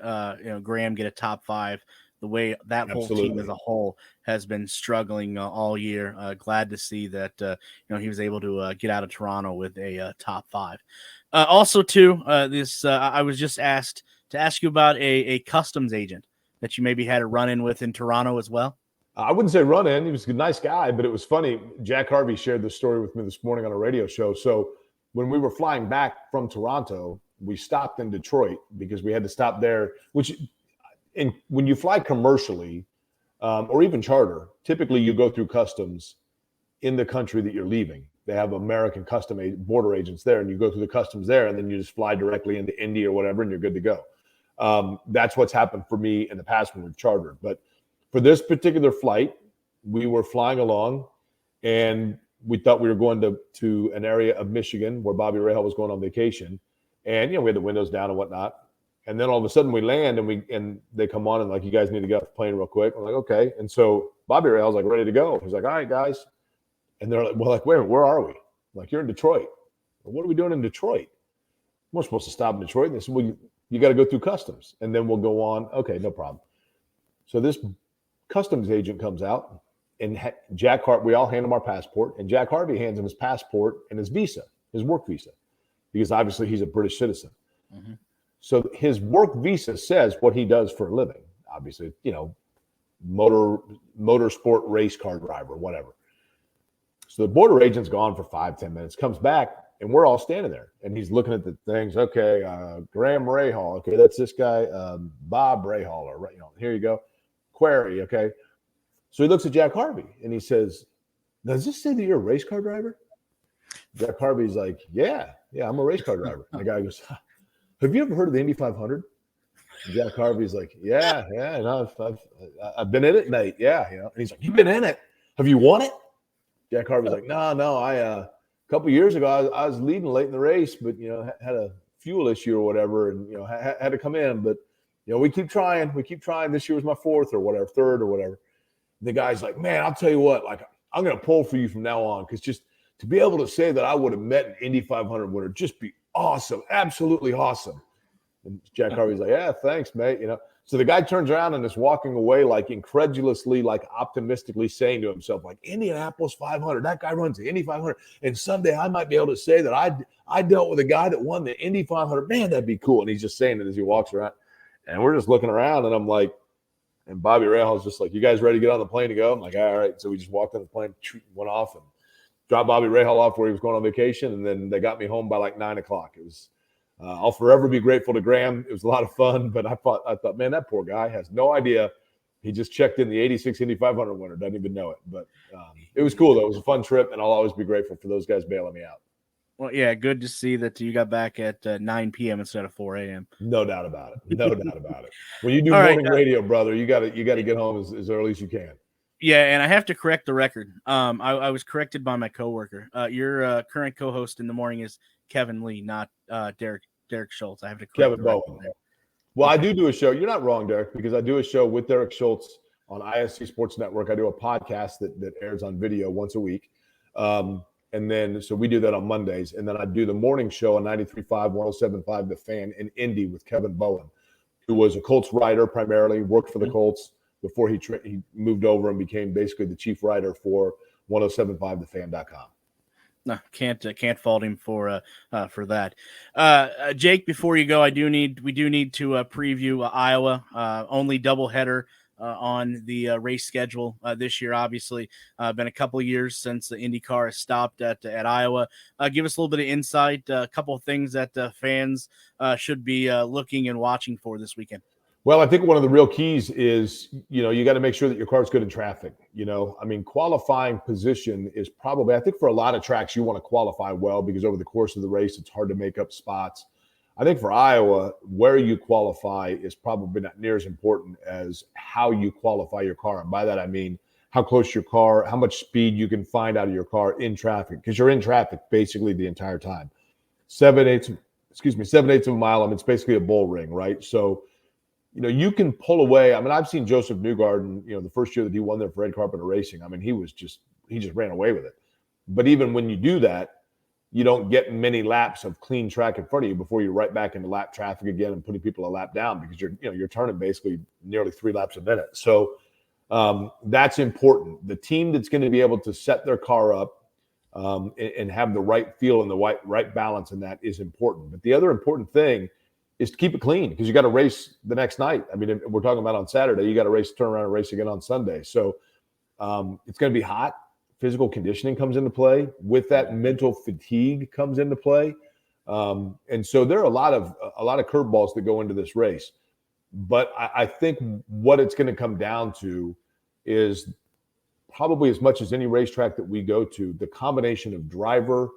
Graham get a top 5. The way that whole team as a whole has been struggling all year. Glad to see that he was able to get out of Toronto with a top 5. Also, too, I was just asked to ask you about a customs agent that you maybe had a run-in with in Toronto as well. I wouldn't say run-in. He was a nice guy, but it was funny. Jack Harvey shared this story with me this morning on a radio show. So when we were flying back from Toronto, we stopped in Detroit because we had to stop there, and when you fly commercially or even charter, typically you go through customs in the country that you're leaving. They have American border agents there, and you go through the customs there, and then you just fly directly into Indy or whatever, and you're good to go. That's what's happened for me in the past when we've chartered. But for this particular flight, we were flying along, and we thought we were going to an area of Michigan where Bobby Rahal was going on vacation. And, we had the windows down and whatnot. And then all of a sudden we land and they come on and like, you guys need to get off the plane real quick. We're like, okay. And so Bobby Rahal's like ready to go. He's like, all right, guys. And they're like, well, like, where are we? I'm like, you're in Detroit. Well, what are we doing in Detroit? We're supposed to stop in Detroit. And they said, well, you got to go through customs and then we'll go on. Okay, no problem. So this customs agent comes out and Jack Harvey, we all hand him our passport, and Jack Harvey hands him his passport and his visa, his work visa, because obviously he's a British citizen. Mm-hmm. So his work visa says what he does for a living. Obviously, motorsport race car driver, whatever. So the border agent's gone for 5-10 minutes, comes back, and we're all standing there. And he's looking at the things. Okay, Graham Rahal. Okay, that's this guy, Bob Rahal. Or here you go, Query. Okay. So he looks at Jack Harvey and he says, "Does this say that you're a race car driver?" Jack Harvey's like, "Yeah, I'm a race car driver." And the guy goes, "Have you ever heard of the Indy 500?" And Jack Harvey's like, "Yeah, no, I've been in it, Nate. Yeah, And he's like, "You've been in it? Have you won it?" Jack Harvey's like, "No, I a couple years ago I was leading late in the race, but had a fuel issue or whatever, and had to come in. But we keep trying. This year was my third or whatever." And the guy's like, "Man, I'll tell you what. Like, I'm gonna pull for you from now on, because just to be able to say that I would have met an Indy 500 winner just be awesome, absolutely awesome." And Jack Harvey's like, yeah, thanks, mate. So the guy turns around and is walking away, like incredulously, like optimistically saying to himself, like, Indianapolis 500, that guy runs the Indy 500. And someday I might be able to say that I dealt with a guy that won the Indy 500. Man, that'd be cool. And he's just saying it as he walks around. And we're just looking around, and I'm like, and Bobby Rahal's just like, you guys ready to get on the plane to go? I'm like, all right. So we just walked on the plane, went off, and dropped Bobby Rahal off where he was going on vacation. And then they got me home by like 9 o'clock. It was, I'll forever be grateful to Graham. It was a lot of fun, but I thought, man, that poor guy has no idea. He just checked in the 86 Indy 500 winner. Doesn't even know it. But it was cool, though. It was a fun trip, and I'll always be grateful for those guys bailing me out. Well, yeah, good to see that you got back at 9 p.m. instead of 4 a.m. No doubt about it. No doubt about it. When you do All morning right, radio, brother, you got to get home as early as you can. Yeah, and I have to correct the record. I was corrected by my coworker. Your current co-host in the morning is Kevin Lee, not Derik Schultz. I have to correct Kevin Bowen. Well, I do a show. You're not wrong, Derek, because I do a show with Derik Schultz on ISC Sports Network. I do a podcast that airs on video once a week. And then, so we do that on Mondays. And then I do the morning show on 93.5, 107.5, The Fan in Indy with Kevin Bowen, who was a Colts writer primarily, worked for the Colts before he moved over and became basically the chief writer for 107.5thefan.com. No, can't fault him for that. Jake, before you go, we do need to preview Iowa. Only doubleheader on the race schedule this year. Obviously, been a couple of years since the IndyCar has stopped at Iowa. Give us a little bit of insight, a couple of things that fans should be looking and watching for this weekend. Well, I think one of the real keys is, you got to make sure that your car's good in traffic. Qualifying position is probably, I think for a lot of tracks, you want to qualify well because over the course of the race, it's hard to make up spots. I think for Iowa, where you qualify is probably not near as important as how you qualify your car. And by that, I mean how close your car, how much speed you can find out of your car in traffic, because you're in traffic basically the entire time. 7/8 of a mile. It's basically a bull ring, right? So, you can pull away. I've seen Joseph Newgarden, the first year that he won there for Red Carpenter Racing. He just ran away with it. But even when you do that, you don't get many laps of clean track in front of you before you're right back into lap traffic again and putting people a lap down because you're turning basically nearly 3 laps a minute. So that's important. The team that's going to be able to set their car up and have the right feel and the right balance in that is important. But the other important thing is to keep it clean because you got to race the next night. We're talking about on Saturday, you got to turn around and race again on Sunday. So it's going to be hot. Physical conditioning comes into play. With that, mental fatigue comes into play. And so there are a lot of curveballs that go into this race. But I think what it's going to come down to is probably as much as any racetrack that we go to, the combination of driver,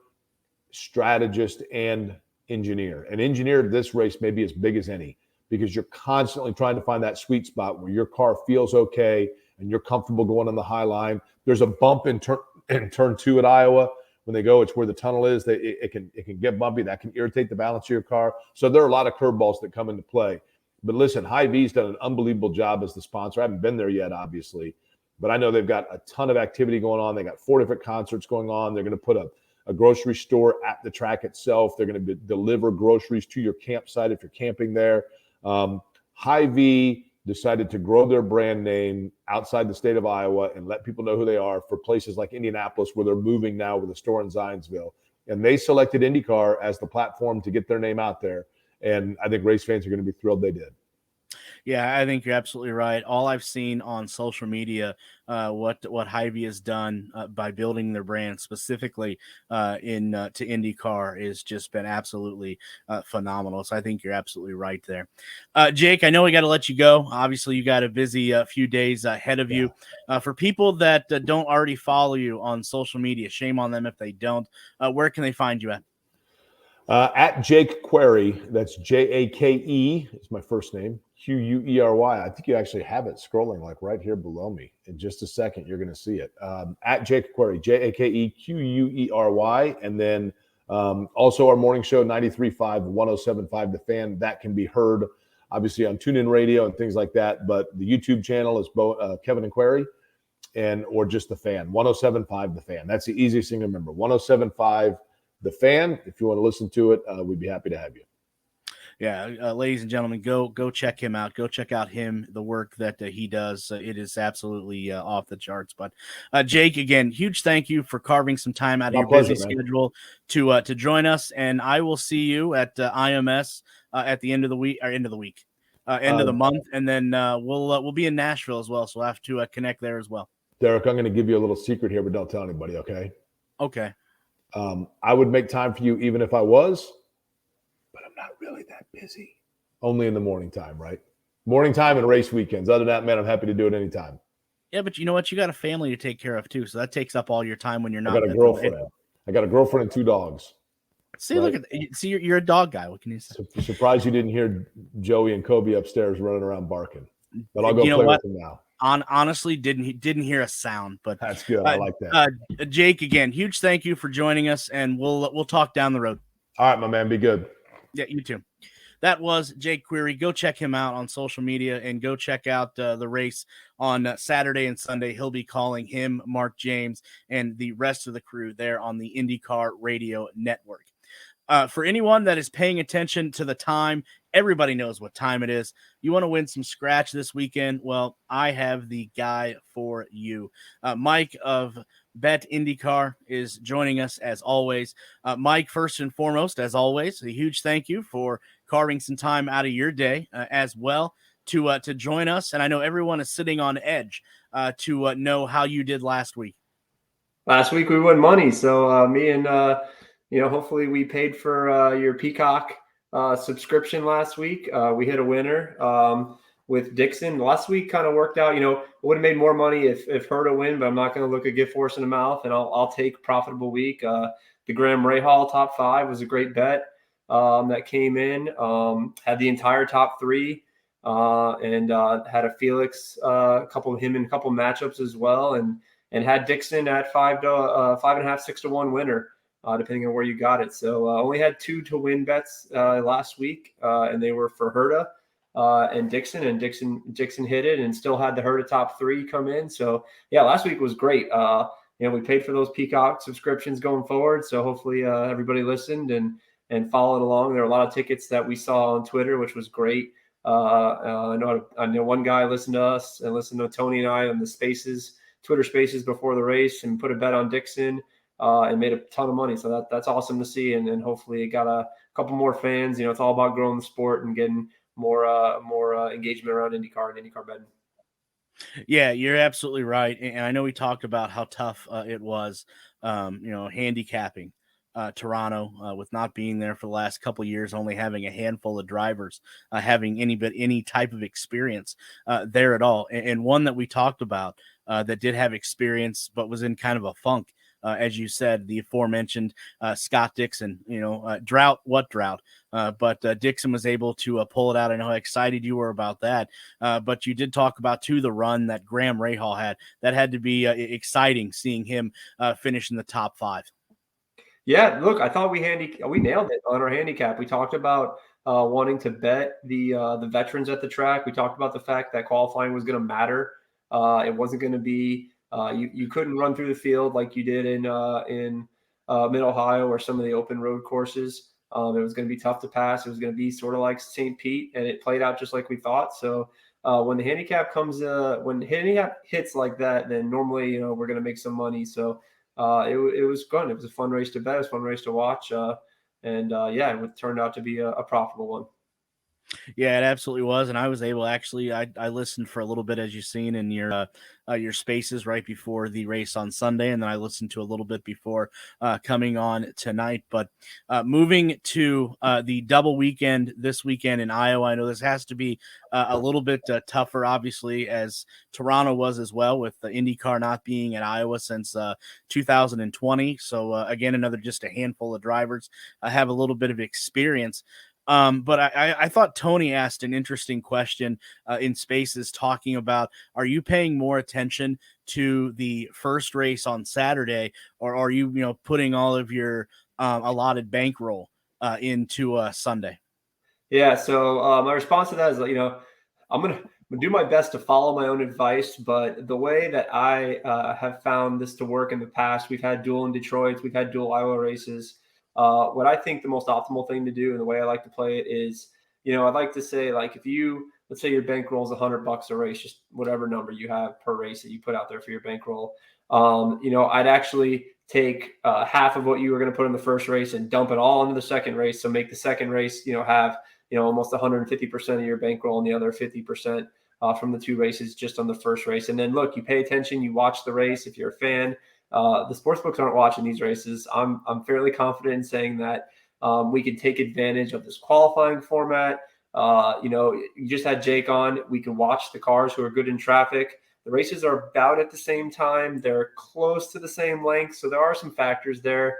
strategist, and engineer. An engineer to this race may be as big as any because you're constantly trying to find that sweet spot where your car feels okay and you're comfortable going on the high line. There's a bump in turn 2 at Iowa. When they go, it's where the tunnel is. It can get bumpy. That can irritate the balance of your car. So there are a lot of curveballs that come into play. But listen, Hy-Vee's done an unbelievable job as the sponsor. I haven't been there yet, obviously. But I know they've got a ton of activity going on. They got 4 different concerts going on. They're going to put a grocery store at the track itself. They're going to deliver groceries to your campsite if you're camping there. Hy-Vee decided to grow their brand name outside the state of Iowa and let people know who they are for places like Indianapolis, where they're moving now with a store in Zionsville. And they selected IndyCar as the platform to get their name out there. And I think race fans are going to be thrilled they did. Yeah, I think you're absolutely right. All I've seen on social media, what Hy-Vee has done by building their brand specifically to IndyCar is just been absolutely phenomenal. So I think you're absolutely right there. Jake, I know we got to let you go. Obviously, you got a busy few days ahead of you. For people that don't already follow you on social media, shame on them if they don't. Where can they find you at? At Jake Query, that's Jake is my first name, Query. I think you actually have it scrolling like right here below me. In just a second, you're going to see it. At Jake Query, Jakequery, and then also our morning show, 93.5, 107.5 The Fan. That can be heard obviously on TuneIn Radio and things like that. But the YouTube channel is both Kevin and Query or just The Fan, 107.5 The Fan. That's the easiest thing to remember, 107.5 The Fan. If you want to listen to it, we'd be happy to have you. Yeah, ladies and gentlemen, go check him out. Go check out the work that he does. It is absolutely off the charts. But Jake, again, huge thank you for carving some time out of My your pleasure, busy man. schedule to join us. And I will see you at IMS at the end of the week, or end of the month, and then we'll be in Nashville as well. So we'll have to connect there as well. Derik, I'm going to give you a little secret here, but don't tell anybody, okay? Okay. I would make time for you even if I was, but I'm not really that busy. Only in the morning time, right? Morning time and race weekends. Other than that, man, I'm happy to do it anytime. Yeah, but you know what? You got a family to take care of too, so that takes up all your time when you're not. I got a girlfriend. I got a girlfriend and 2 dogs. See, right? Look at see, you're a dog guy. What can you say? Surprised you didn't hear Joey and Kobe upstairs running around barking. But I'll go play with them now. Honestly, didn't hear a sound, but that's good. I like that. Jake, again, huge thank you for joining us, and we'll talk down the road. All right, my man, be good. Yeah, you too. That was Jake Query. Go check him out on social media and go check out the race on Saturday and Sunday. He'll be calling him, Mark James, and the rest of the crew there on the IndyCar Radio Network. For anyone that is paying attention to the time, everybody knows what time it is. You want to win some scratch this weekend? Well, I have the guy for you. Mike of BetIndyCar is joining us as always. Mike, first and foremost, as always, a huge thank you for carving some time out of your day as well to join us. And I know everyone is sitting on edge to know how you did last week. Last week we won money, so me and hopefully we paid for your Peacock subscription last week. We hit a winner with Dixon. Last week kind of worked out. I would have made more money if Herta win, but I'm not going to look a gift horse in the mouth, and I'll take profitable week. The Graham Rahal top 5 was a great bet that came in. Had the entire top 3 and had a Felix, a couple matchups as well, and had Dixon at 5.5, 6 to 1 winner. Depending on where you got it. So only had 2 to win bets last week, and they were for Herta and Dixon. And Dixon hit it and still had the Herta top 3 come in. So yeah, last week was great. We paid for those Peacock subscriptions going forward. So hopefully everybody listened and followed along. There were a lot of tickets that we saw on Twitter, which was great. I know one guy listened to us and listened to Tony and I on the Twitter Spaces before the race and put a bet on Dixon. And made a ton of money. So that's awesome to see. And hopefully it got a couple more fans. It's all about growing the sport and getting more engagement around IndyCar and IndyCar betting. Yeah, you're absolutely right. And I know we talked about how tough it was, handicapping Toronto with not being there for the last couple of years, only having a handful of drivers, having any type of experience there at all. And one that we talked about that did have experience, but was in kind of a funk. As you said, the aforementioned Scott Dixon, drought, but Dixon was able to pull it out. I know how excited you were about that, but you did talk about the run that Graham Rahal had. That had to be exciting seeing him finish in the top 5. Yeah, look, I thought we nailed it on our handicap. We talked about wanting to bet the veterans at the track. We talked about the fact that qualifying was going to matter. It wasn't going to be you couldn't run through the field like you did in Mid-Ohio or some of the open road courses. It was going to be tough to pass. It was going to be sort of like St. Pete, and it played out just like we thought. So when the handicap hits like that, then normally we're going to make some money. So it was fun. It was a fun race to bet. It was a fun race to watch, it turned out to be a profitable one. Yeah, it absolutely was. And I was able I listened for a little bit, as you've seen in your spaces right before the race on Sunday. And then I listened to a little bit before coming on tonight. But moving to the double weekend this weekend in Iowa, I know this has to be a little bit tougher, obviously, as Toronto was as well, with the IndyCar not being at Iowa since 2020. So again, another just a handful of drivers have a little bit of experience. But I thought Tony asked an interesting question in Spaces, talking about, are you paying more attention to the first race on Saturday, or are you putting all of your allotted bankroll into Sunday? Yeah. So my response to that is, I'm gonna do my best to follow my own advice, but the way that I have found this to work in the past, we've had dual in Detroit, we've had dual Iowa races. What I think the most optimal thing to do, and the way I like to play it, is I'd like to say, like, if let's say your bankroll is $100 a race, just whatever number you have per race that you put out there for your bankroll. I'd actually take half of what you were going to put in the first race and dump it all into the second race. So make the second race, have, almost 150% of your bankroll and the other 50% from the two races just on the first race. And then look, you pay attention, you watch the race. If you're a fan, the sportsbooks aren't watching these races. I'm fairly confident in saying that we can take advantage of this qualifying format. You just had Jake on. We can watch the cars who are good in traffic. The races are about at the same time. They're close to the same length. So there are some factors there.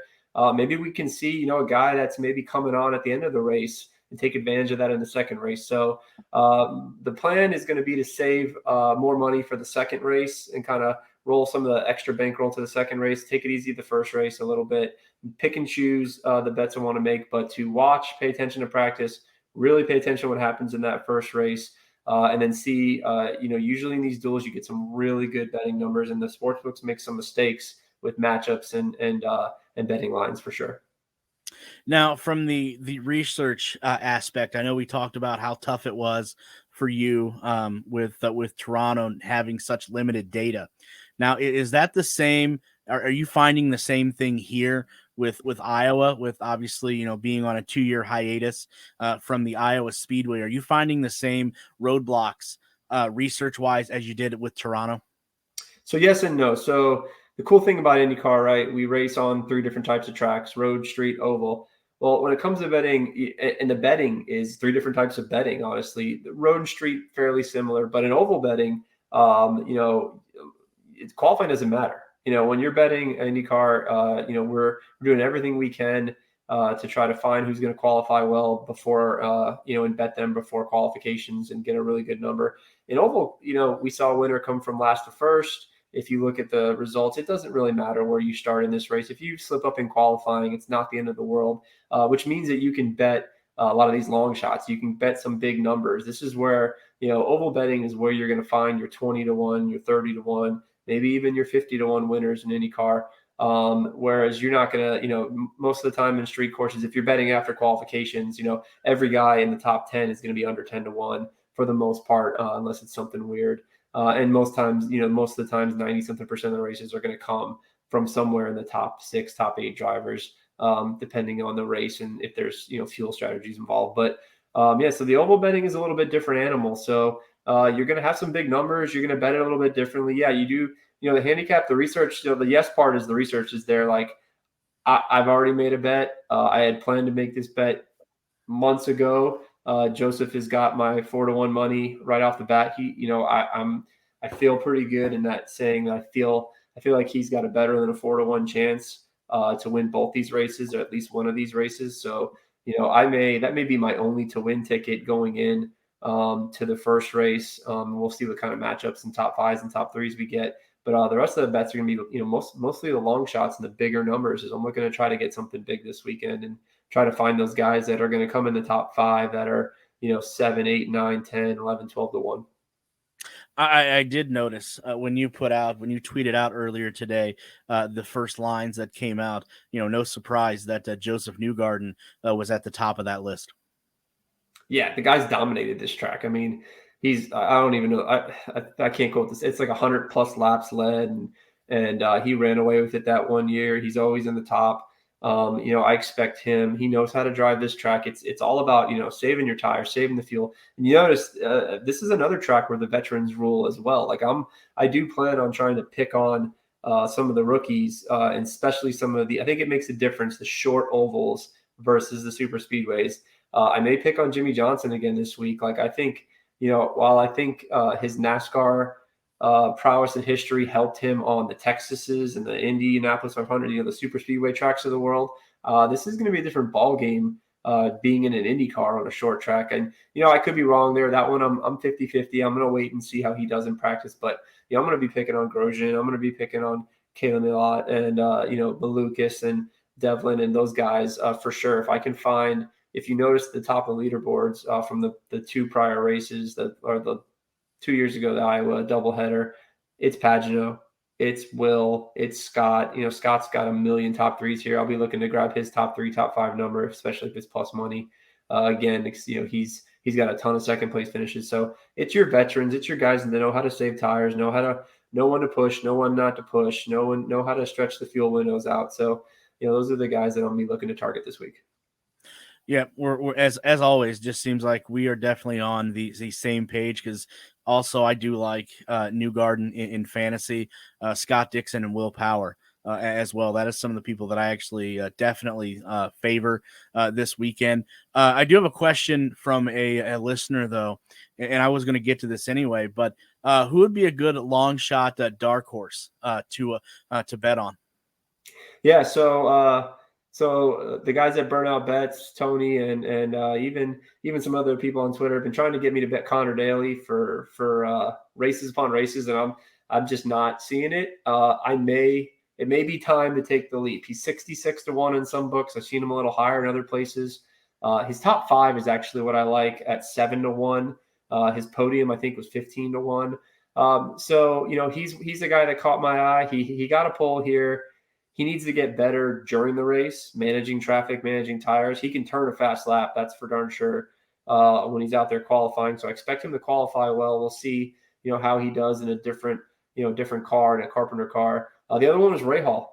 Maybe we can see, a guy that's maybe coming on at the end of the race and take advantage of that in the second race. So the plan is going to be to save more money for the second race and kind of roll some of the extra bankroll to the second race, take it easy the first race a little bit, pick and choose the bets I want to make, but to watch, pay attention to practice, really pay attention to what happens in that first race. And then see, usually in these duels, you get some really good betting numbers, and the sportsbooks make some mistakes with matchups and betting lines for sure. Now, from the research aspect, I know we talked about how tough it was for you with Toronto having such limited data. Now, is that the same? Are you finding the same thing here with Iowa, with obviously, being on a 2-year hiatus from the Iowa Speedway? Are you finding the same roadblocks research-wise as you did with Toronto? So yes and no. So the cool thing about IndyCar, right, we race on 3 different types of tracks: road, street, oval. Well, when it comes to betting, and the betting is 3 different types of betting, honestly. The road and street, fairly similar, but in oval betting, qualifying doesn't matter. When you're betting IndyCar, we're doing everything we can to try to find who's going to qualify well before, and bet them before qualifications and get a really good number. In oval, we saw a winner come from last to first. If you look at the results, it doesn't really matter where you start in this race. If you slip up in qualifying, it's not the end of the world, which means that you can bet a lot of these long shots. You can bet some big numbers. This is where, oval betting is where you're going to find your 20-1, your 30-1, maybe even your 50-1 winners in IndyCar. Whereas you're not going to, most of the time in street courses, if you're betting after qualifications, every guy in the top 10 is going to be under 10-1 for the most part, unless it's something weird. And most times, most of the times, 90-something% of the races are going to come from somewhere in the top 6, top 8 drivers, depending on the race and if there's, fuel strategies involved. But so the oval betting is a little bit different animal. So you're going to have some big numbers. You're going to bet it a little bit differently. Yeah, you do. The handicap, the research, the yes part is the research is there. Like I've already made a bet. I had planned to make this bet months ago. Joseph has got my 4-1 money right off the bat. I feel pretty good in that saying. I feel like he's got a better than a 4-1 chance to win both these races, or at least one of these races. So, that may be my only to win ticket going in to the first race. We'll see what kind of matchups and top 5s and top 3s we get. But the rest of the bets are going to be, mostly the long shots and the bigger numbers. Is I'm going to try to get something big this weekend and try to find those guys that are going to come in the top 5 that are, 7, 8, 9, 10, 11, 12-1. I did notice when you tweeted out earlier today, the first lines that came out, no surprise that Joseph Newgarden was at the top of that list. Yeah, the guy's dominated this track. I mean, I don't even know. I can't quote this. It's like 100+ laps led, and he ran away with it that one year. He's always in the top. I expect him. He knows how to drive this track. It's all about, saving your tires, saving the fuel. And you notice this is another track where the veterans rule as well. Like I do plan on trying to pick on some of the rookies, and especially some of I think it makes a difference, the short ovals versus the super speedways. I may pick on Jimmy Johnson again this week. Like I think, while I think his NASCAR prowess and history helped him on the Texases and the Indianapolis 500, the super speedway tracks of the world. This is going to be a different ball game being in an IndyCar on a short track. And, I could be wrong there. That one, I'm 50-50. I'm going to wait and see how he does in practice. But, I'm going to be picking on Grosjean. I'm going to be picking on Kayla Millot and, Malukas and Devlin and those guys for sure. If you notice the top of leaderboards from the 2 prior races the 2 years ago, the Iowa doubleheader, it's Pagano, it's Will, it's Scott. Scott's got a million top 3s here. I'll be looking to grab his top 3, top 5 number, especially if it's plus money. Again, he's He's got a ton of second place finishes. So it's your veterans, it's your guys that know how to save tires, know when to push, know when not to push, know how to stretch the fuel windows out. So, those are the guys that I'll be looking to target this week. Yeah, we're as always. Just seems like we are definitely on the same page, because also I do like Newgarden in fantasy, Scott Dixon and Will Power as well. That is some of the people that I actually definitely favor this weekend. I do have a question from a listener though, and I was going to get to this anyway. But who would be a good long shot dark horse to bet on? Yeah, so the guys at Burnout Bets, Tony and even some other people on Twitter have been trying to get me to bet Connor Daly for races upon races, and I'm just not seeing it. It may be time to take the leap. He's 66-1 in some books. I've seen him a little higher in other places. His top 5 is actually what I like at 7-1. His podium I think was 15-1. So he's the guy that caught my eye. He got a pole here. He needs to get better during the race, managing traffic, managing tires. He can turn a fast lap, that's for darn sure, when he's out there qualifying. So I expect him to qualify well. We'll see, how he does in a different car, in a Carpenter car. The other one was Rahal.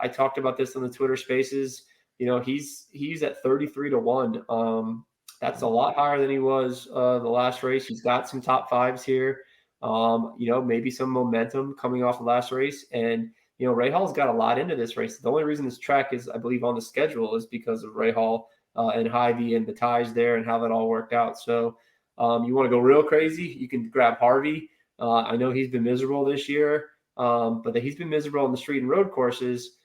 I talked about this on the Twitter Spaces. He's at 33-1. That's a lot higher than he was the last race. He's got some top 5s here. Maybe some momentum coming off the last race, and Rahal's got a lot into this race. The only reason this track is, I believe, on the schedule is because of Rahal and Hy-Vee and the ties there and how that all worked out. So you want to go real crazy, you can grab Harvey. I know he's been miserable this year, but he's been miserable on the street and road courses.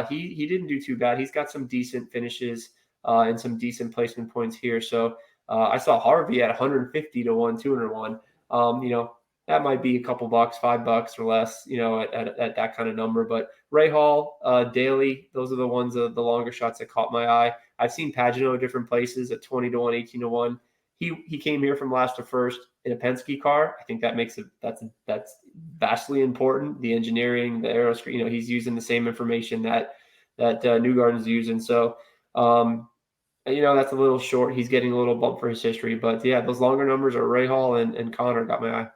He didn't do too bad. He's got some decent finishes and some decent placement points here. So I saw Harvey at 150-1, 201. That might be a couple bucks, $5 or less, at that kind of number. But Rahal, Daly, those are the ones, the longer shots that caught my eye. I've seen Pagano different places at 20-1, 18-1. He came here from last to first in a Penske car. I think that makes it that's vastly important. The engineering, the aeroscreen, he's using the same information that Newgarden's using. So that's a little short. He's getting a little bump for his history. But yeah, those longer numbers are Rahal and Connor got my eye.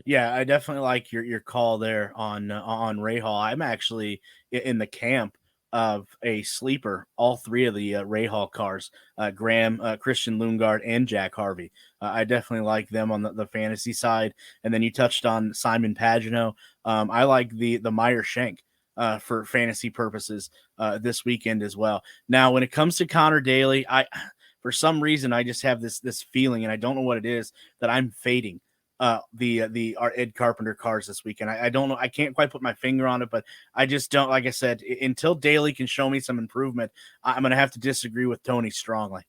Yeah, I definitely like your call there on Rahal. I'm actually in the camp of a sleeper. All 3 of the Rahal cars, Graham, Christian Lundgaard, and Jack Harvey. I definitely like them on the fantasy side. And then you touched on Simon Pagano. I like the Meyer Shank for fantasy purposes this weekend as well. Now, when it comes to Connor Daly, for some reason I just have this feeling, and I don't know what it is, that I'm fading our Ed Carpenter cars this weekend. I don't know. I can't quite put my finger on it, but I just don't, like I said, until Daly can show me some improvement, I'm going to have to disagree with Tony strongly.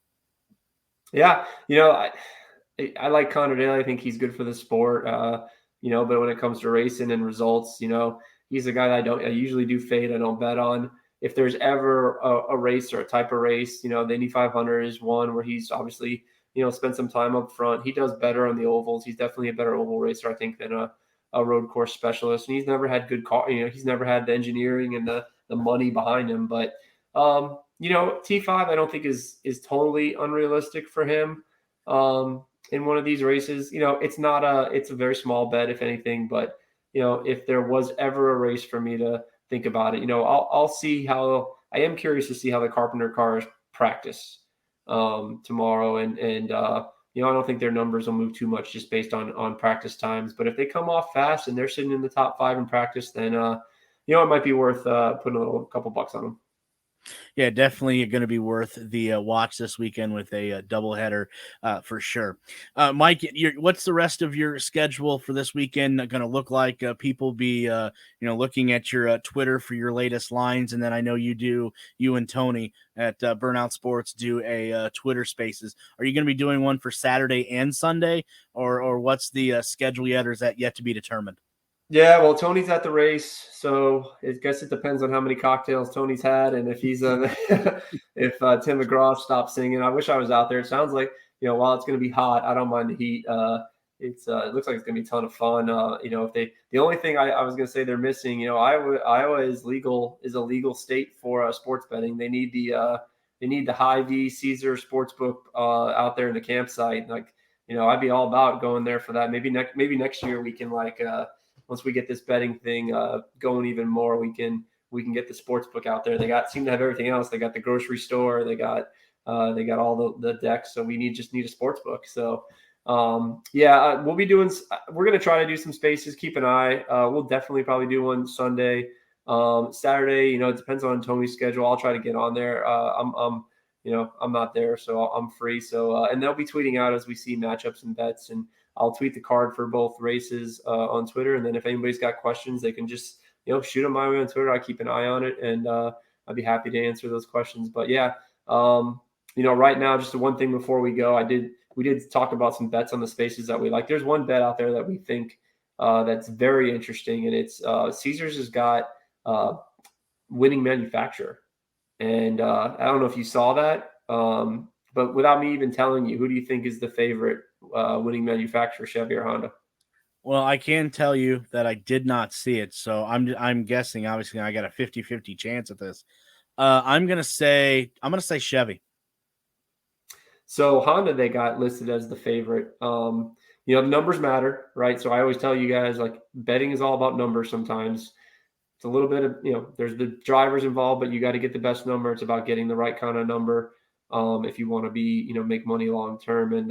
Yeah. I like Connor Daly. I think he's good for the sport. But when it comes to racing and results, he's a guy that I usually do fade. I don't bet on. If there's ever a race or a type of race, the Indy 500 is one where he's obviously, spend some time up front. He does better on the ovals. He's definitely a better oval racer, I think, than a road course specialist. And he's never had good car. He's never had the engineering and the money behind him. But T5, I don't think is totally unrealistic for him in one of these races. It's a very small bet, if anything. But if there was ever a race for me to think about it, I'll see how. I am curious to see how the Carpenter cars practice tomorrow, and I don't think their numbers will move too much just based on practice times. But if they come off fast and they're sitting in the top 5 in practice, then it might be worth putting a couple bucks on them. Yeah, definitely going to be worth the watch this weekend with a doubleheader for sure. Mike, what's the rest of your schedule for this weekend going to look like? People be looking at your Twitter for your latest lines, and then I know you and Tony at Burnout Sports do a Twitter Spaces. Are you going to be doing one for Saturday and Sunday, or what's the schedule yet, or is that yet to be determined? Yeah, well, Tony's at the race, so I guess it depends on how many cocktails Tony's had, and if he's if Tim McGraw stops singing. I wish I was out there. It sounds like while it's going to be hot, I don't mind the heat. It looks like it's going to be a ton of fun. If the only thing I was going to say they're missing, Iowa is a legal state for sports betting. They need the need the Hy-Vee Caesar Sportsbook out there in the campsite. Like, I'd be all about going there for that. Maybe next year we can once we get this betting thing going even more, we can get the sportsbook out there. They seem to have everything else. They got the grocery store. They got all the decks. So we just need a sportsbook. So we're going to try to do some spaces. Keep an eye. We'll definitely probably do one Sunday. Saturday, it depends on Tony's schedule. I'll try to get on there. I'm not there, so I'm free. So, and they'll be tweeting out as we see matchups and bets, and I'll tweet the card for both races on Twitter. And then if anybody's got questions, they can just, shoot them my way on Twitter. I keep an eye on it, and I'd be happy to answer those questions. But yeah, right now, just the one thing before we go, we did talk about some bets on the spaces that we like. There's one bet out there that we think that's very interesting, and it's Caesars has got winning manufacturer. And I don't know if you saw that, but without me even telling you, who do you think is the favorite winning manufacturer, Chevy or Honda? Well, I can tell you that I did not see it, so I'm guessing. Obviously, I got a 50-50 chance at this. I'm gonna say Chevy. So Honda, they got listed as the favorite. Numbers matter, right? So I always tell you guys, like, betting is all about numbers sometimes. It's a little bit of, there's the drivers involved, but you got to get the best number. It's about getting the right kind of number if you want to be, make money long term. And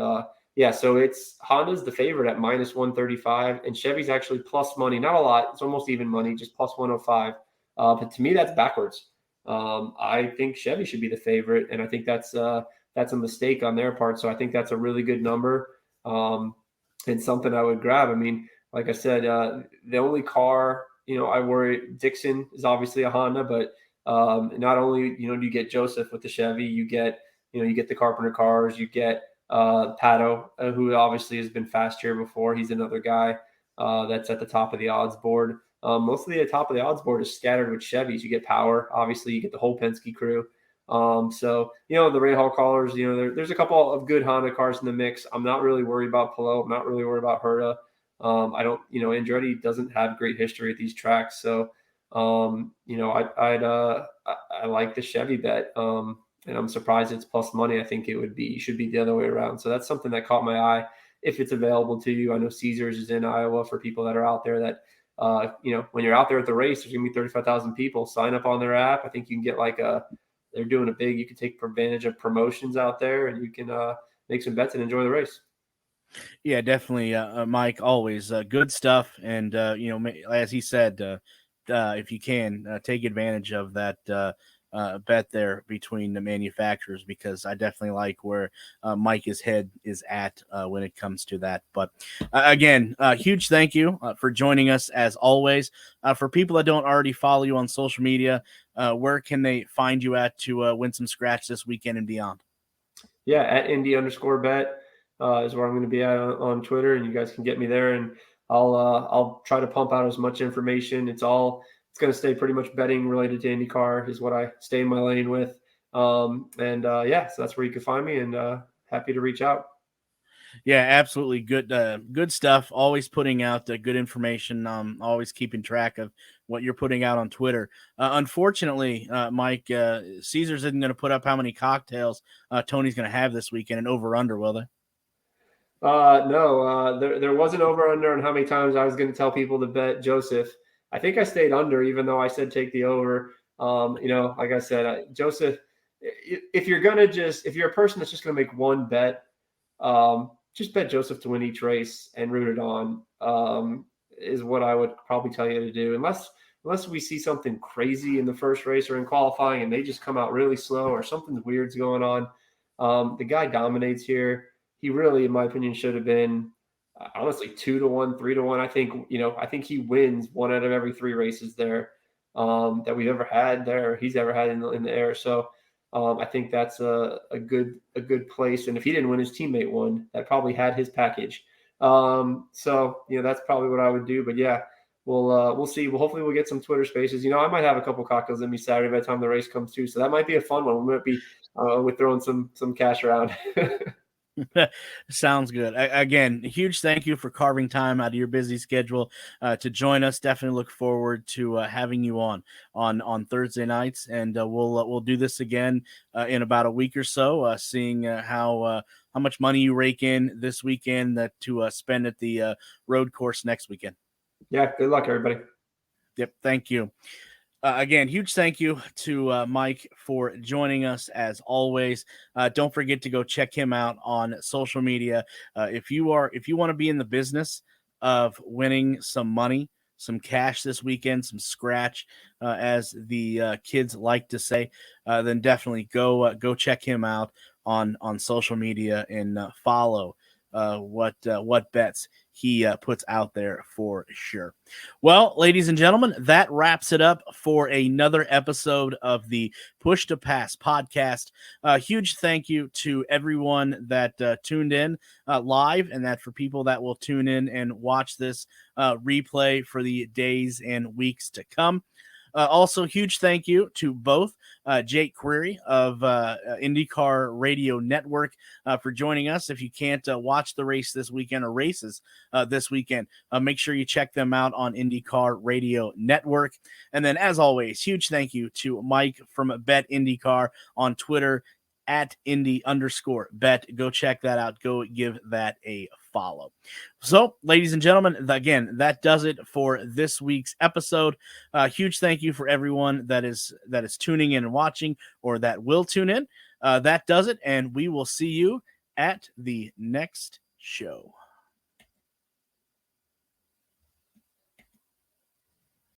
so it's Honda's the favorite at -135, and Chevy's actually plus money. Not a lot. It's almost even money, just plus 105. But to me, that's backwards. I think Chevy should be the favorite, and I think that's a mistake on their part. So I think that's a really good number and something I would grab. I mean, like I said, the only car, I worry, Dixon is obviously a Honda, but not only, do you get Joseph with the Chevy, you get the Carpenter cars, you get Pato, who obviously has been fast here before. He's another guy that's at the top of the odds board. Mostly the top of the odds board is scattered with Chevys. You get Power, obviously you get the whole Penske crew. So, the Ray Hall callers, there's a couple of good Honda cars in the mix. I'm not really worried about Palou. I'm not really worried about Herta. I don't, Andretti doesn't have great history at these tracks. So, I like the Chevy bet. And I'm surprised it's plus money. I think it should be the other way around. So that's something that caught my eye if it's available to you. I know Caesars is in Iowa for people that are out there that, when you're out there at the race, there's going to be 35,000 people. Sign up on their app. I think you can get they're doing you can take advantage of promotions out there, and you can make some bets and enjoy the race. Yeah, definitely, Mike. Always good stuff, and as he said, if you can take advantage of that bet there between the manufacturers, because I definitely like where Mike's head is at when it comes to that. But again, huge thank you for joining us as always. For people that don't already follow you on social media, where can they find you at to win some scratch this weekend and beyond? Yeah, at Indy_bet is where I'm going to be at on Twitter, and you guys can get me there, and I'll try to pump out as much information. It's going to stay pretty much betting related to IndyCar is what I stay in my lane with. So that's where you can find me, and happy to reach out. Yeah, absolutely. Good stuff. Always putting out good information. Always keeping track of what you're putting out on Twitter. Unfortunately, Mike, Caesars isn't going to put up how many cocktails Tony's going to have this weekend and over under, will they? No, there wasn't over under on how many times I was going to tell people to bet Joseph. I think I stayed under, even though I said take the over. Like I said, Joseph, if you're a person that's just going to make one bet, just bet Joseph to win each race and root it on, is what I would probably tell you to do. Unless we see something crazy in the first race or in qualifying and they just come out really slow or something weird's going on. The guy dominates here. He really, in my opinion, should have been honestly 2-1, 3-1. I think he wins one out of every three races there that we've ever had there. He's ever had in the air. So I think that's a good place. And if he didn't win, his teammate won. That probably had his package. That's probably what I would do. But yeah, we'll see. Well, hopefully we'll get some Twitter spaces. I might have a couple cocktails in me Saturday by the time the race comes through. So that might be a fun one. We might be we're throwing some cash around. Sounds good. Again, a huge thank you for carving time out of your busy schedule to join us. Definitely look forward to having you on Thursday nights, and we'll do this again in about a week or so, seeing how much money you rake in this weekend to spend at the road course next weekend. Yeah, good luck, everybody. Yep, thank you. Again, huge thank you to Mike for joining us as always. Don't forget to go check him out on social media. If you want to be in the business of winning some money, some cash this weekend, some scratch, as the kids like to say, then definitely go check him out on social media and follow what bets he puts out there for sure. Well, ladies and gentlemen, that wraps it up for another episode of the Push to Pass podcast. Huge thank you to everyone that tuned in live, and that for people that will tune in and watch this replay for the days and weeks to come. Also, huge thank you to both Jake Query of IndyCar Radio Network for joining us. If you can't watch the race this weekend or races this weekend, make sure you check them out on IndyCar Radio Network. And then, as always, huge thank you to Mike from BetIndyCar on Twitter at Indy_bet. Go check that out. Go give that a follow. So, ladies and gentlemen, again, that does it for this week's episode. Huge thank you for everyone that is tuning in and watching, or that will tune in. That does it, and we will see you at the next show.